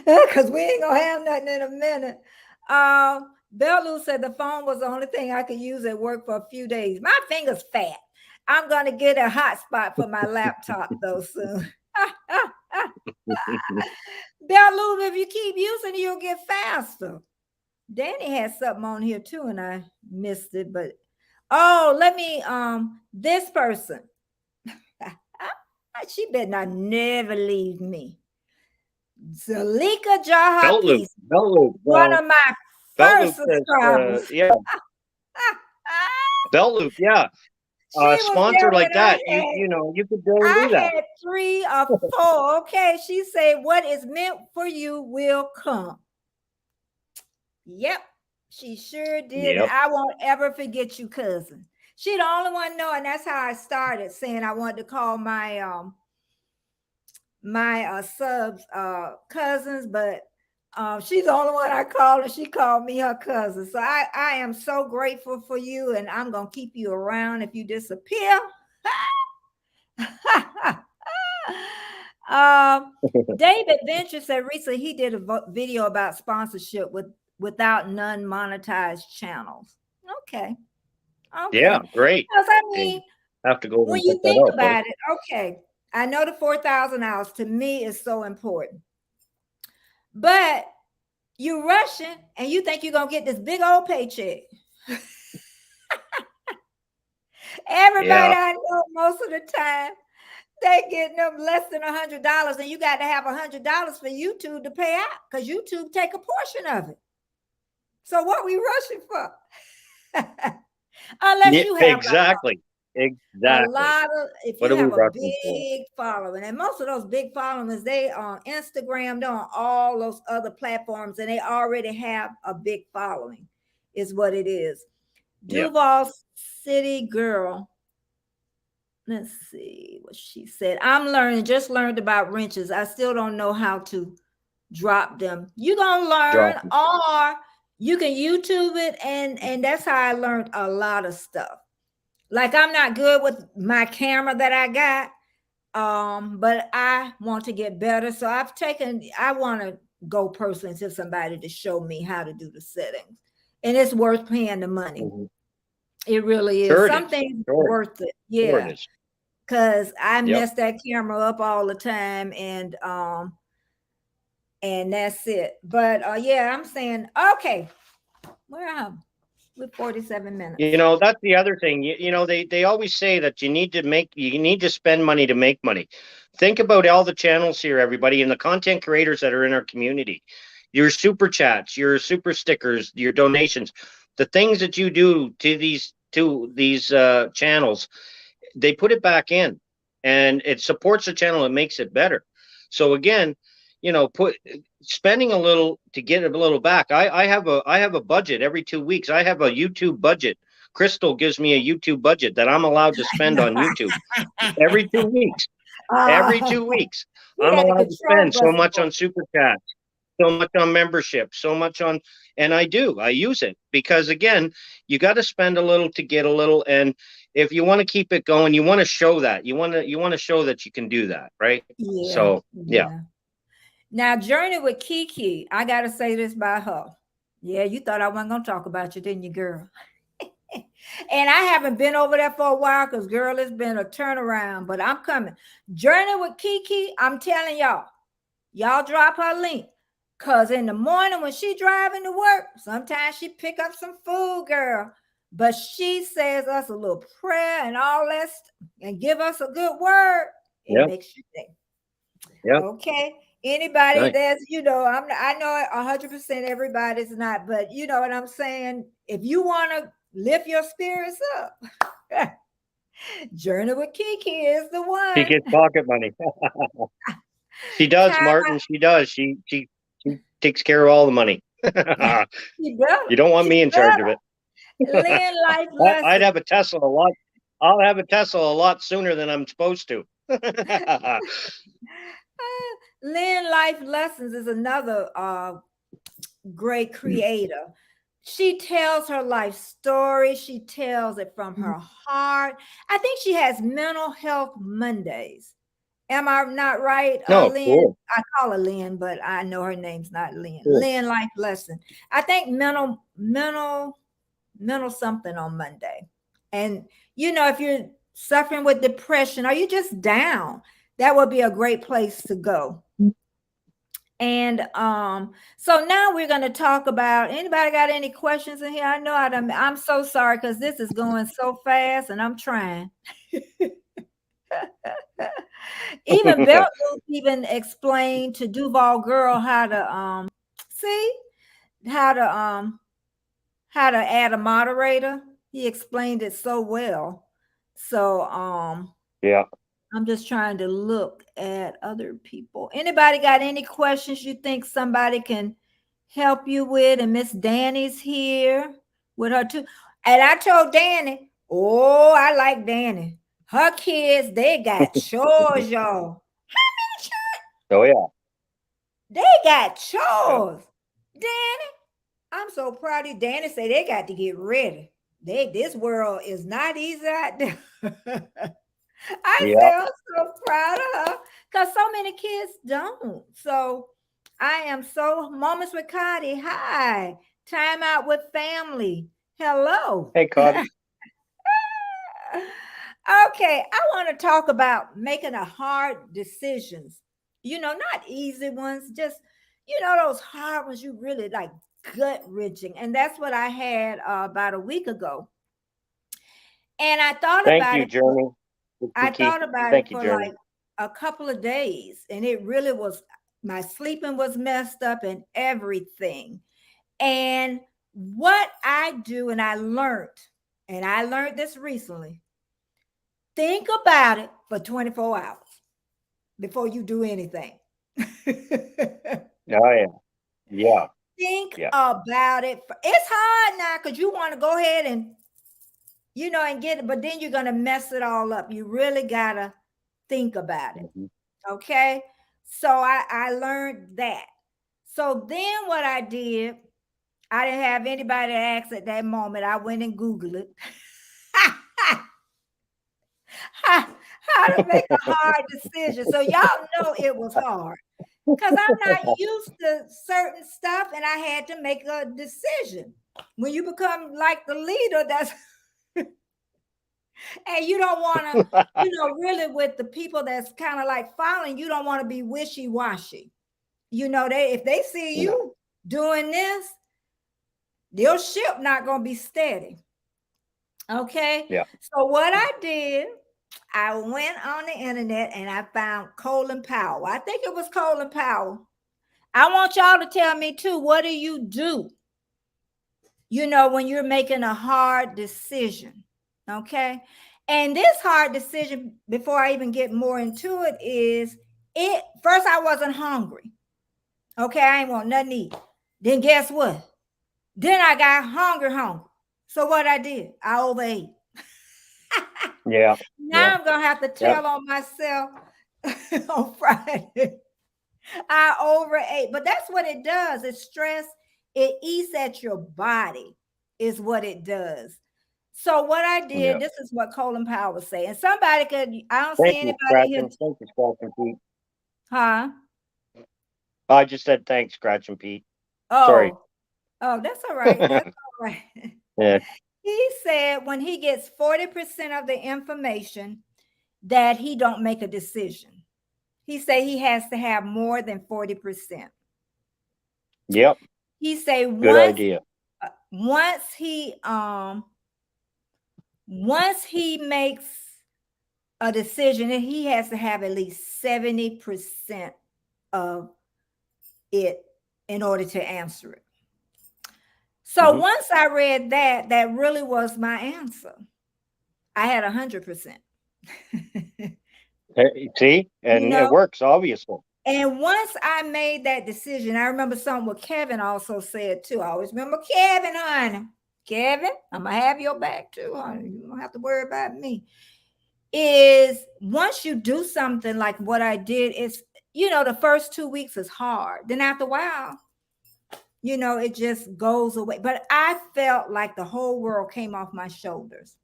Because we ain't gonna have nothing in a minute. Belu said the phone was the only thing I could use at work for a few days. My finger's fat. I'm gonna get a hotspot for my laptop though soon. Belu, if you keep using it, you'll get faster. Danny had something on here too, and I missed it. But oh, let me this person. She better not never leave me. Zalika Jaha Belt Loop, Peace, Belt Loop, one of my Belt Loop first says, subscribers. yeah, Belt Loop, yeah. She was Sponsor there when like that, you could go and do I that. had 3 or 4. Okay, she said, "What is meant for you will come." Yep, she sure did, and Yep. I won't ever forget you, cousin. She the only one know, and that's how I started saying I wanted to call my subs cousins, but she's the only one I called, and she called me her cousin. So I am so grateful for you, and I'm gonna keep you around if you disappear. David Venture said recently he did a video about sponsorship without non-monetized channels. Okay. Yeah, great. Because I Okay. mean, Have to go when and check you that think out, buddy. about it, okay, I know the 4,000 hours to me is so important. But you're rushing and you think you're gonna get this big old paycheck. Everybody Yeah. I know most of the time, they getting them less than $100, and you got to have $100 for YouTube to pay out because YouTube take a portion of it. So what we rushing for? Unless Yeah, you have exactly. a Exactly. lot of, if What you are we have a rushing for? big following, and most of those big followers, they on Instagram, they're on all those other platforms, and they already have a big following, is what it is. Yeah. Duval City Girl. Let's see what she said. I'm learning, just learned about wrenches. I still don't know how to drop them. You're gonna learn, Drop 'em. or you can YouTube it, and that's how I learned a lot of stuff. Like I'm not good with my camera that I got, but I want to get better. So I want to go personally to somebody to show me how to do the settings, and it's worth paying the money. Mhm. It really is. Sure it Some is. things are Sure. worth it. Sure it Yeah, is. because I Yep. mess that camera up all the time, and that's it. But yeah, I'm saying okay. Where am with 47 minutes? That's the other thing. They always say that you need to spend money to make money. Think about all the channels here, everybody, and the content creators that are in our community. Your super chats, your super stickers, your donations, the things that you do to these channels, they put it back in, and it supports the channel and makes it better. So again, put spending a little to get a little back. I have a budget every 2 weeks. I have a YouTube budget. Crystal gives me a YouTube budget that I'm allowed to spend on YouTube every 2 weeks. Every uh, 2 weeks, he I'm had the allowed to control spend so button much for on super chats, so much on membership, so much on, and I use it because again, you got to spend a little to get a little, and if you want to keep it going, you want to show that you want to show that you can do that, right? yeah, So yeah, yeah. Now, Journey with Kiki, I gotta say this by her. Yeah, you thought I wasn't gonna talk about you, didn't you, girl? And I haven't been over there for a while because, girl, it's been a turnaround, but I'm coming. Journey with Kiki, I'm telling y'all drop her link. Because in the morning when she driving to work, sometimes she pick up some food, girl. But she says us a little prayer and all that and give us a good word. It yeah, makes you think. yeah, Okay. Anybody nice. that's, I know 100% everybody's not, but you know what I'm saying? If you want to lift your spirits up, Journey with Kiki is the She one. gets pocket money. She does, Kyle, Martin. She does. She takes care of all the money. she better. You don't want She me in charge of better. it. Land life I'd lesson. have a Tesla a lot. I'll have a Tesla a lot sooner than I'm supposed to. Lynn Life Lessons is another great creator. She tells her life story. She tells it from her heart. I think she has Mental Health Mondays. Am I not right, No, Lynn? cool, I call her Lynn, but I know her name's not Lynn. cool. Lynn Life Lesson. I think mental something on Monday. And if you're suffering with depression or you're just down, that would be a great place to go. And so now we're going to talk about, anybody got any questions in here? I know I'm so sorry because this is going so fast and I'm trying. Even Bell even explained to Duval Girl how to see how to add a moderator. He explained it so well. So Yeah. I'm just trying to look at other people. Anybody got any questions you think somebody can help you with? And Miss Danny's here with her too. And I told Danny, oh, I like Danny. Her kids, they got chores, y'all. Oh yeah. They got Yeah. chores. Danny, I'm so proud of you. Danny say they got to get ready. This world is not easy out there. I Yeah. say I'm so proud of her because so many kids don't. So I am so moments with Cotty. Hi. Time out with family. Hello. Hey, Cody. Okay, I want to talk about making a hard decisions. Not easy ones, just those hard ones you really like gut wrenching. And that's what I had about a week ago. And I thought Thank about you, it. For, Journey. I thought about it Thank you, for Journey. like a couple of days, and it really was. My sleeping was messed up and everything. And what I do, and I learned this recently. Think about it for 24 hours before you do anything. Oh yeah. Yeah. Think Yeah. about it. It's hard now because you want to go ahead and and get it, but then you're gonna mess it all up. You really gotta think about it. Mhm. Okay. So I learned that. So then what I did, I didn't have anybody to ask at that moment. I went and Googled it. How to make a hard decision. So y'all know it was hard because I'm not used to certain stuff and I had to make a decision. When you become like the leader, that's and you don't want to, really with the people that's kind of like following, you don't want to be wishy-washy. If they see No. you doing this, your ship not going to be steady. Okay. Yeah. So what I did, I went on the internet and I found Colin Powell. I think it was Colin Powell. I want y'all to tell me too, what do you do? When you're making a hard decision. Okay. And this hard decision, before I even get more into it, is it first I wasn't hungry. Okay, I ain't want nothing to eat. Then guess what? Then I got hungry. So what I did, I overate. Yeah. Yeah. Now I'm gonna have to Yep. tell on myself on Friday. I overate, but that's what it does. It's stress. It eats at your body, is what it does. So what I did, Yeah. this is what Colin Powell was saying. Somebody could, I don't see anybody here. Thank you, Scratching Pete. Huh? I just said thanks, Scratching Pete. Sorry. Oh, that's all right. That's all right. Yeah. He said when he gets 40% of the information that he don't make a decision. He said he has to have more than 40%. Yep. He say Good idea. once he makes a decision, he has to have at least 70% of it in order to answer it. So once I read that, that really was my answer. I had 100%. See, and it works, obviously. And once I made that decision, I remember something what Kevin also said too. I always remember Kevin, honey. Kevin, I'm gonna have your back too, honey. You don't have to worry about me. Is once you do something like what I did, it's the first 2 weeks is hard. Then after a while, it just goes away. But I felt like the whole world came off my shoulders.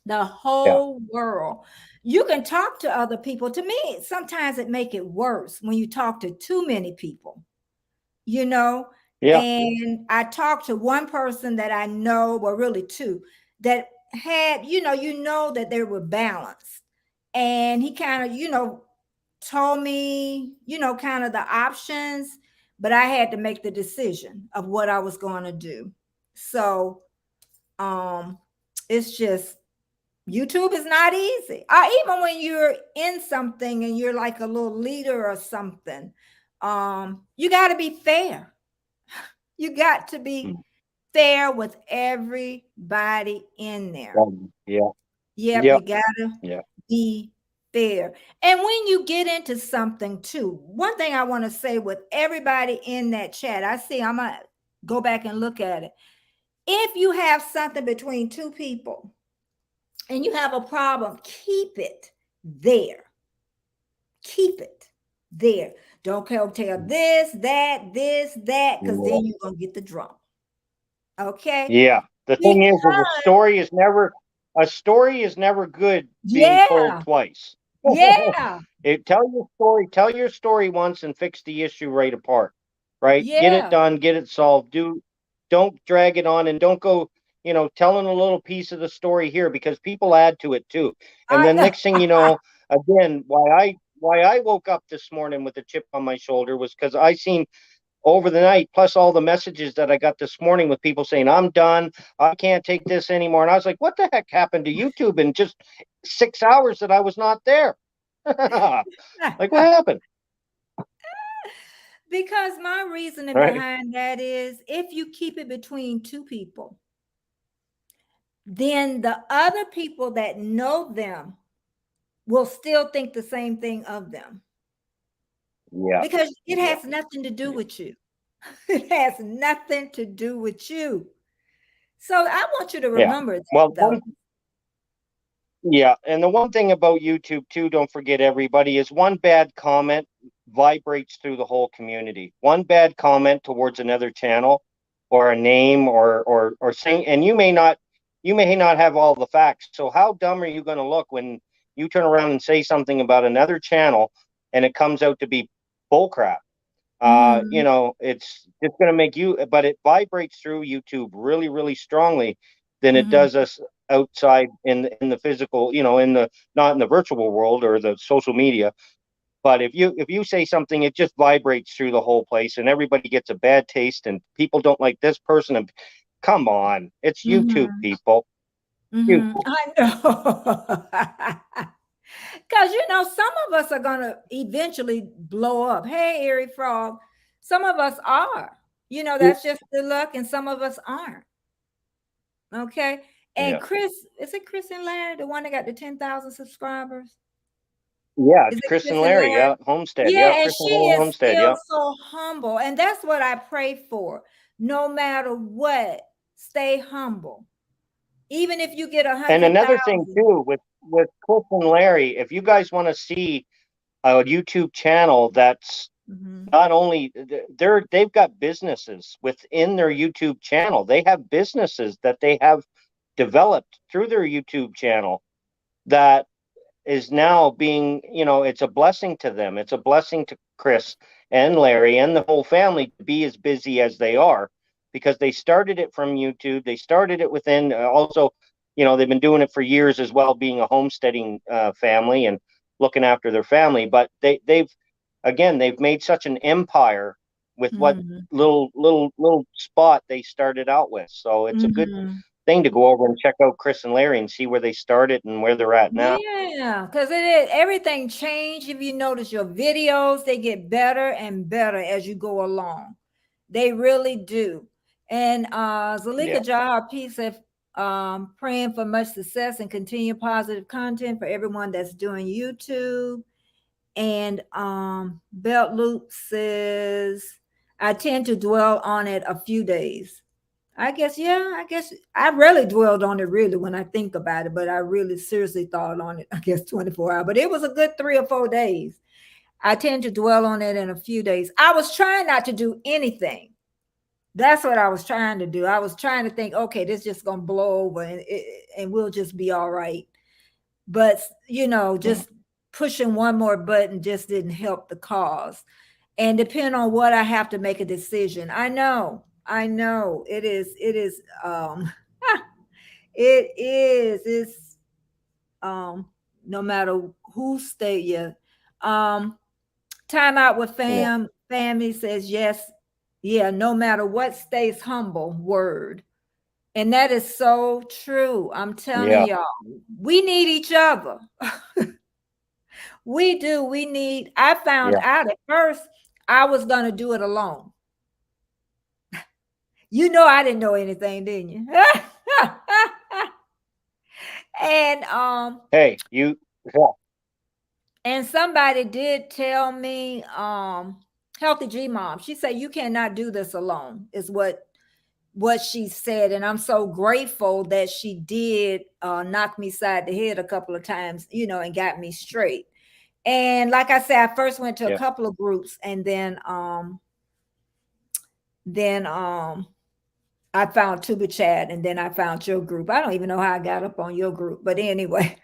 The Yeah. whole world. You can talk to other people. To me, sometimes it make it worse when you talk to too many people, you know. Yeah. And I talked to one person that I know, well, really two, that had, that they were balanced. And he kind of, told me, kind of the options, but I had to make the decision of what I was going to do. So um it's just YouTube is not easy. Even when you're in something and you're like a little leader or something, you got to be fair. You got to be Mm. fair with everybody in there. Yeah. Yep, Yeah. you got to Yeah. be fair. And when you get into something too, one thing I want to say with everybody in that chat, I'm going to go back and look at it. If you have something between two people, and you have a problem, keep it there. Keep it there. Don't tell this, that, because Yeah. then you're going to get the drama. Okay? Yeah. The thing is Because, a story is never good being told yeah, twice. yeah, Tell your story once and fix the issue right apart. Right? Get it yeah. done, get it solved. Don't drag it on and don't go, telling a little piece of the story here because people add to it too. And I then know. next thing you know, again, why I woke up this morning with a chip on my shoulder was because I seen over the night, plus all the messages that I got this morning with people saying, I'm done. I can't take this anymore. And I was like, what the heck happened to YouTube in just 6 hours that I was not there? Like, what happened? Because my reasoning Right? behind that is if you keep it between two people, then the other people that know them will still think the same thing of them Yeah. because it Yeah. has nothing to do Yeah. with you. It has nothing to do with you. So I want you to Yeah. remember that Well, though. yeah. And the one thing about YouTube, too, don't forget everybody, is one bad comment vibrates through the whole community. One bad comment towards another channel or a name or saying, and you may not have all the facts. So how dumb are you going to look when you turn around and say something about another channel and it comes out to be bullcrap? Mhm, It's going to make you, but it vibrates through YouTube really, really strongly than it mhm, does us outside in the physical, in the not in the virtual world or the social media. But if you say something, it just vibrates through the whole place, and everybody gets a bad taste, and people don't like this person. And come on, it's YouTube, mhm, people. mhm. YouTube. I know. Because, some of us are going to eventually blow up. Hey, Airy Frog. Some of us are. That's just the luck, and some of us aren't. Okay. And Yeah, Chris, is it Chris and Larry, the one that got the 10,000 subscribers? yeah, Is it's it Chris Chris and and Larry. Larry? Yeah, Homestead. Yeah, Yeah, and Chris and she Larry is Homestead. still Yeah. so humble. And that's what I pray for. No matter what, stay humble. Even if you get a And hundred another thing thousand. too with Chris and Larry, if you guys want to see a YouTube channel that's Mhm. not only they've got businesses within their YouTube channel. They have businesses that they have developed through their YouTube channel that is now being, it's a blessing to them. It's a blessing to Chris and Larry and the whole family to be as busy as they are because they started it from YouTube. They started it within also, they've been doing it for years as well, being a homesteading family and looking after their family. But they've made such an empire with what Mhm. little spot they started out with. So it's a good Mhm. thing to go over and check out Chris and Larry and see where they started and where they're at now. Yeah, because it is everything changed. If you notice your videos, they get better and better as you go along. They really do. And Yeah. Zalika Jahar Peace said, praying for much success and continued positive content for everyone that's doing YouTube. And Belt Loop says, I tend to dwell on it a few days. I guess, yeah, I guess I really dwelled on it really when I think about it, but I really seriously thought on it, I guess 24 hours. But it was a good 3 or 4 days. I tend to dwell on it in a few days. I was trying not to do anything. That's what I was trying to do. I was trying to think, okay, this just gonna blow over and we'll just be all right. But Mm. just pushing one more button just didn't help the cause. And depend on what I have to make a decision. I know it's um no matter who stay yeah. Um Time out with Yeah. family says yes, yeah, no matter what stays humble word. And that is so true. I'm telling Yeah. y'all, we need each other. We do. I found Yeah. out at first I was going to do it alone. I didn't know anything, didn't you? and Hey, yeah. and somebody did tell me, Healthy G Mom, she said you cannot do this alone, is what she said. And I'm so grateful that she did knock me side the head a couple of times, and got me straight. And like I said, I first went to a Yeah. couple of groups, and then I found Tuba Chat, and then I found your group. I don't even know how I got up on your group, but anyway.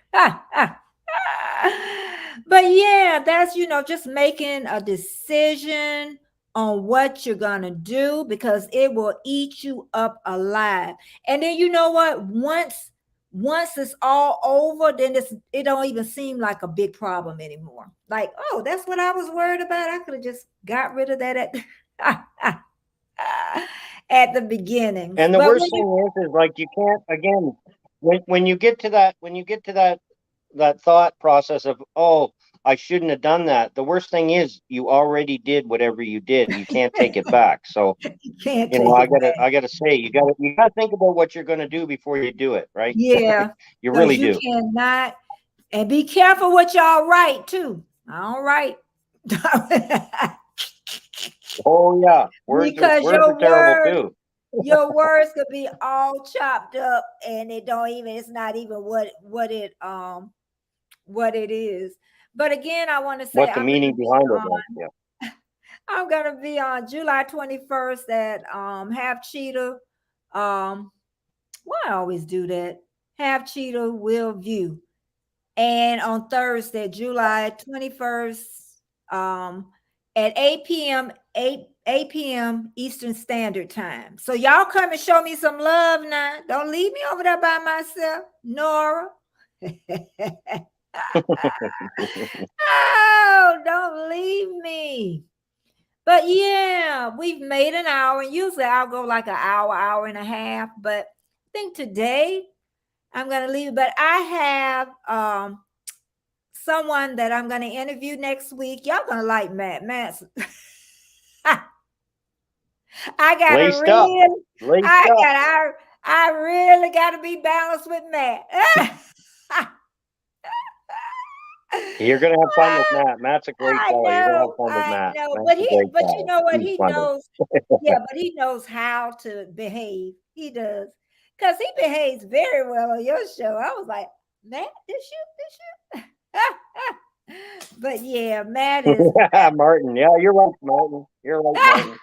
But yeah, that's just making a decision on what you're gonna do, because it will eat you up alive. And then you know what? Once it's all over, then it don't even seem like a big problem anymore. Like, oh, that's what I was worried about. I could have just got rid of that at at the beginnings. And the But worst when you thing is like you can't again when you get to that thought process of, oh, I shouldn't have done that. The worst thing is you already did whatever you did. You can't take it back. So, can't take I it gotta back. I gotta say you gotta think about what you're gonna do before you do it, right? Yeah, You because really you do. cannot, and be careful what y'all write too. I don't write. Oh yeah. Words are Because words are terrible too. your words could be all chopped up, and it's not even what it is. But again, I want to say What the meaning behind it was. Yeah. I'm gonna be on July 21st at Half Cheetah. Why I always do that? Half Cheetah Will View. And on Thursday, July 21st, um, at 8 p.m., 8 p.m. Eastern Standard Time. So y'all come and show me some love now. Don't leave me over there by myself, Nora. Oh, don't leave me. But yeah, we've made an hour, and usually I'll go like an hour, hour and a half. But I think today I'm gonna leave it. But I have someone that I'm gonna interview next week. Y'all gonna like Matt. Matt's I gotta Laced up. real Laced I up. got I really gotta be balanced with Matt. You're gonna have fun with Matt. Matt's a great fellow. You're gonna have fun with I Matt. know, Matt's a great but you fellow. know what? He's He funny. knows, yeah, but he knows how to behave. He does. Because he behaves very well on your show. I was like, Matt, this you? But yeah, Matt is Martin. Yeah, you're right, Martin. You're right, Martin.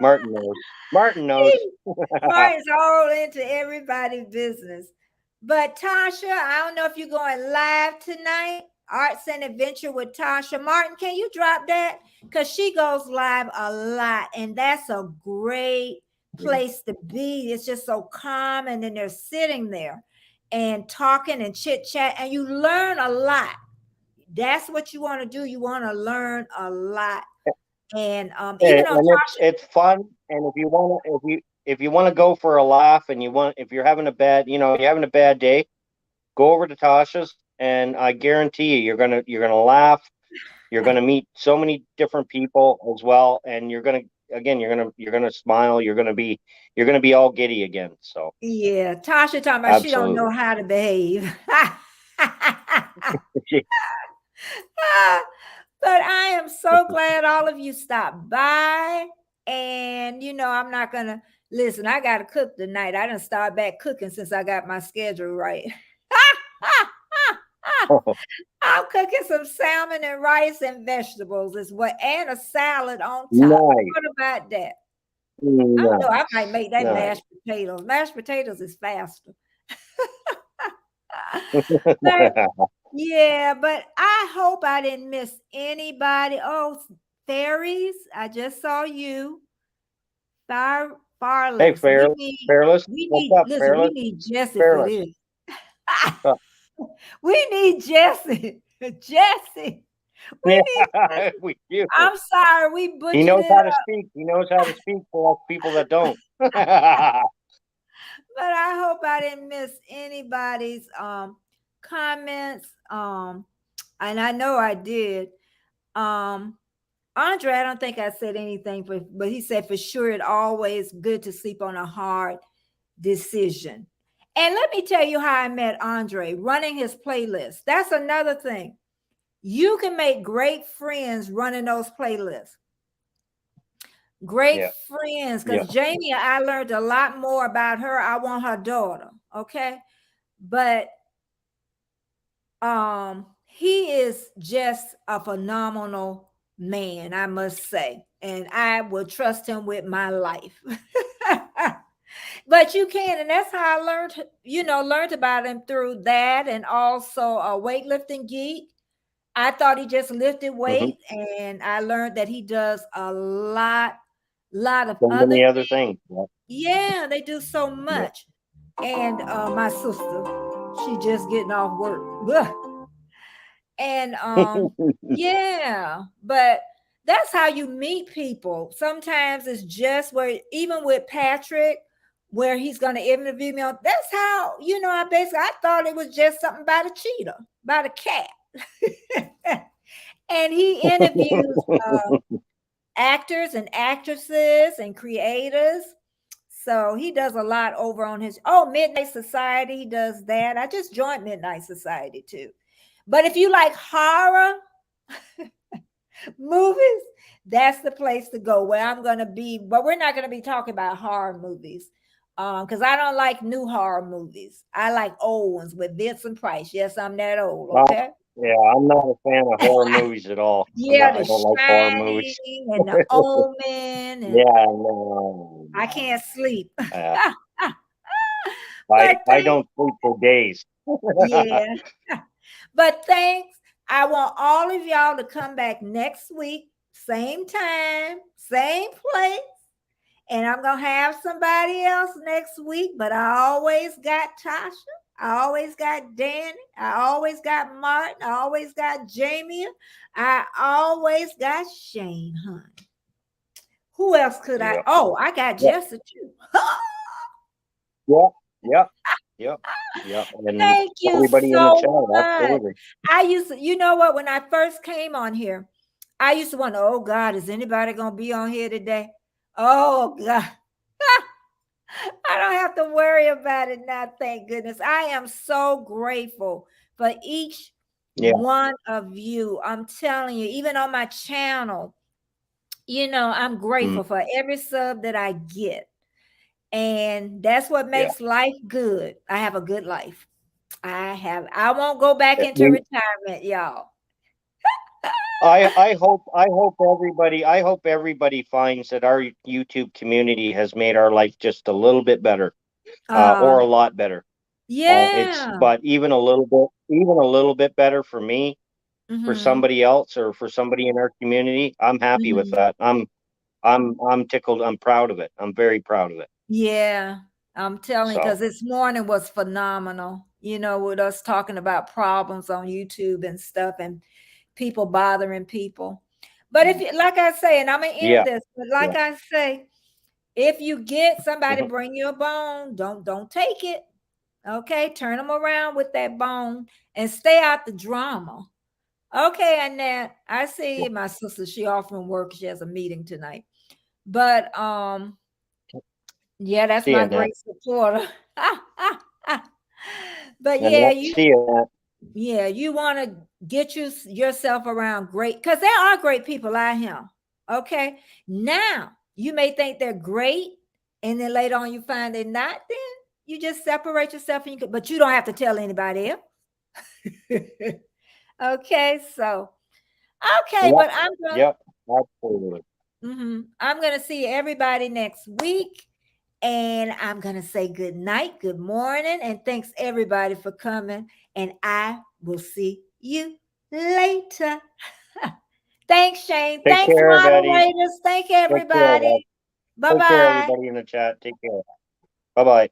Martin knows. Martin knows. Martin's all into everybody's business. But Tasha, I don't know if you're going live tonight. Arts and Adventure with Tasha Martin. Can you drop that? Because she goes live a lot, and that's a great place to be. It's just so calm, and then they're sitting there and talking and chit chat, and you learn a lot. That's what you want to do. You want to learn a lot. And even on And Tasha, it's fun. And if you want to go for a laugh, and if you're having a bad, you're having a bad day, go over to Tasha's, and I guarantee you, you're gonna laugh. You're gonna meet so many different people as well, and you're gonna smile. You're gonna be all giddy again. So yeah, Tasha talking about she don't know absolutely. how to behave. But I am so glad all of you stopped by. And I'm not gonna listen. I gotta cook tonight. I done start back cooking since I got my schedule right. I'm cooking some salmon and rice and vegetables is what, and a salad on top. Nice. What about that? I don't know. I might Nice. make that Nice. mashed potatoes. Mashed potatoes is faster. But yeah, but I hope I didn't miss anybody. Oh, fairies, I just saw you. Hey, Farless. We Fairless. need, Fearless. we What's need, up, listen, we Fearless? need Jesse for Fearless. this. We need Jesse. Jesse. We need Yeah, Jesse. we do. I'm sorry, we He butchered knows it how to up, speak. He knows how to speak for us people that don't. but I hope I didn't miss anybody's comments. And I know I did. Um, Andre, I don't think I said anything, but he said for sure it always good to sleep on a hard decision. And let me tell you how I met Andre running his playlist. That's another thing. You can make great friends running those playlists. Great Yeah. friends. Yeah. Because Jamie, I learned a lot more about her. I want her daughter. Okay. But he is just a phenomenal man, I must say. And I will trust him with my life. But you can, and that's how I learned about him through that, and also a weightlifting geek. I thought he just lifted Hmm. weight, and I learned that he does a lot of So other many other things. things. Yeah. Yeah, they do so Yeah. much. And my sister, she just getting off work. Ugh. And yeah, but that's how you meet people. Sometimes it's just where, even with Patrick, where he's going to interview me on, that's how, I thought it was just something about a cheetah, about a cat. And he interviews actors and actresses and creators. So he does a lot over on his Midnight Society. He does that. I just joined Midnight Society too. But if you like horror movies, that's the place to go, where I'm going to be. But we're not going to be talking about horror movies, because I don't like new horror movies. I like old ones with Vincent Price. Yes, I'm that old. Well, Okay. yeah, I'm not a fan of horror movies at all. Yeah, I The don't like horror movies. Shining and The Omen, and Yeah, no, I can't sleep. uh, But I don't sleep for days. yeah. But thanks. I want all of y'all to come back next week, same time, same place. And I'm going to have somebody else next week, but I always got Tasha. I always got Danny. I always got Martin. I always got Jamie. I always got Shane, honey. Who else could I? Yeah, Oh, I got yeah, Jessica too. yeah, yeah, yeah, yeah, and Thank you everybody in the so chat, much. absolutely. I used to, you know what, when I first came on here, I used to wonder, oh God, is anybody going to be on here today? Oh God. I don't have to worry about it now. Thank goodness. I am so grateful for each Yeah. one of you. I'm telling you, even on my channel, I'm Mm, grateful for every sub that I get. And that's what yeah. makes life good. I have a good life. I won't go back into We retirement, y'all. I hope everybody finds that our YouTube community has made our life just a little bit better, or a Um, lot better. It's yeah. but even a little bit better for me, for Mm-hmm. somebody else, or for somebody in our community. I'm happy with Mm-hmm. that. I'm tickled. I'm proud of it. I'm very proud of it. Yeah, I'm telling you, So because this morning was phenomenal. With us talking about problems on YouTube and stuff, and people bothering people. But if, like I say, and I'm gonna end yeah, this, but like yeah. I say, if you get somebody Mhm. bring you a bone, don't take it. Okay, turn them around with that bone and stay out the drama. Okay, Annette, I see my sister. She off from work. She has a meeting tonight. But yeah, that's See my you, Nat. great supporter. But And yeah, see you, Nat. you want to get yourself around great, because there are great people out here. Okay. Now, You may think they're great, and then later on you find they're not. Then you just separate yourself, and but you don't have to tell anybody else. Okay, so okay, Yep. but Yep. Absolutely. I'm gonna see everybody next week, and I'm gonna say good night, good morning, and thanks everybody for coming. And I will see you later. Thanks, Shane. Take Thanks, care, Betty. moderators. Thank Take care. everybody. Bye Take care, bye. everybody in the chat. Take care. Bye bye.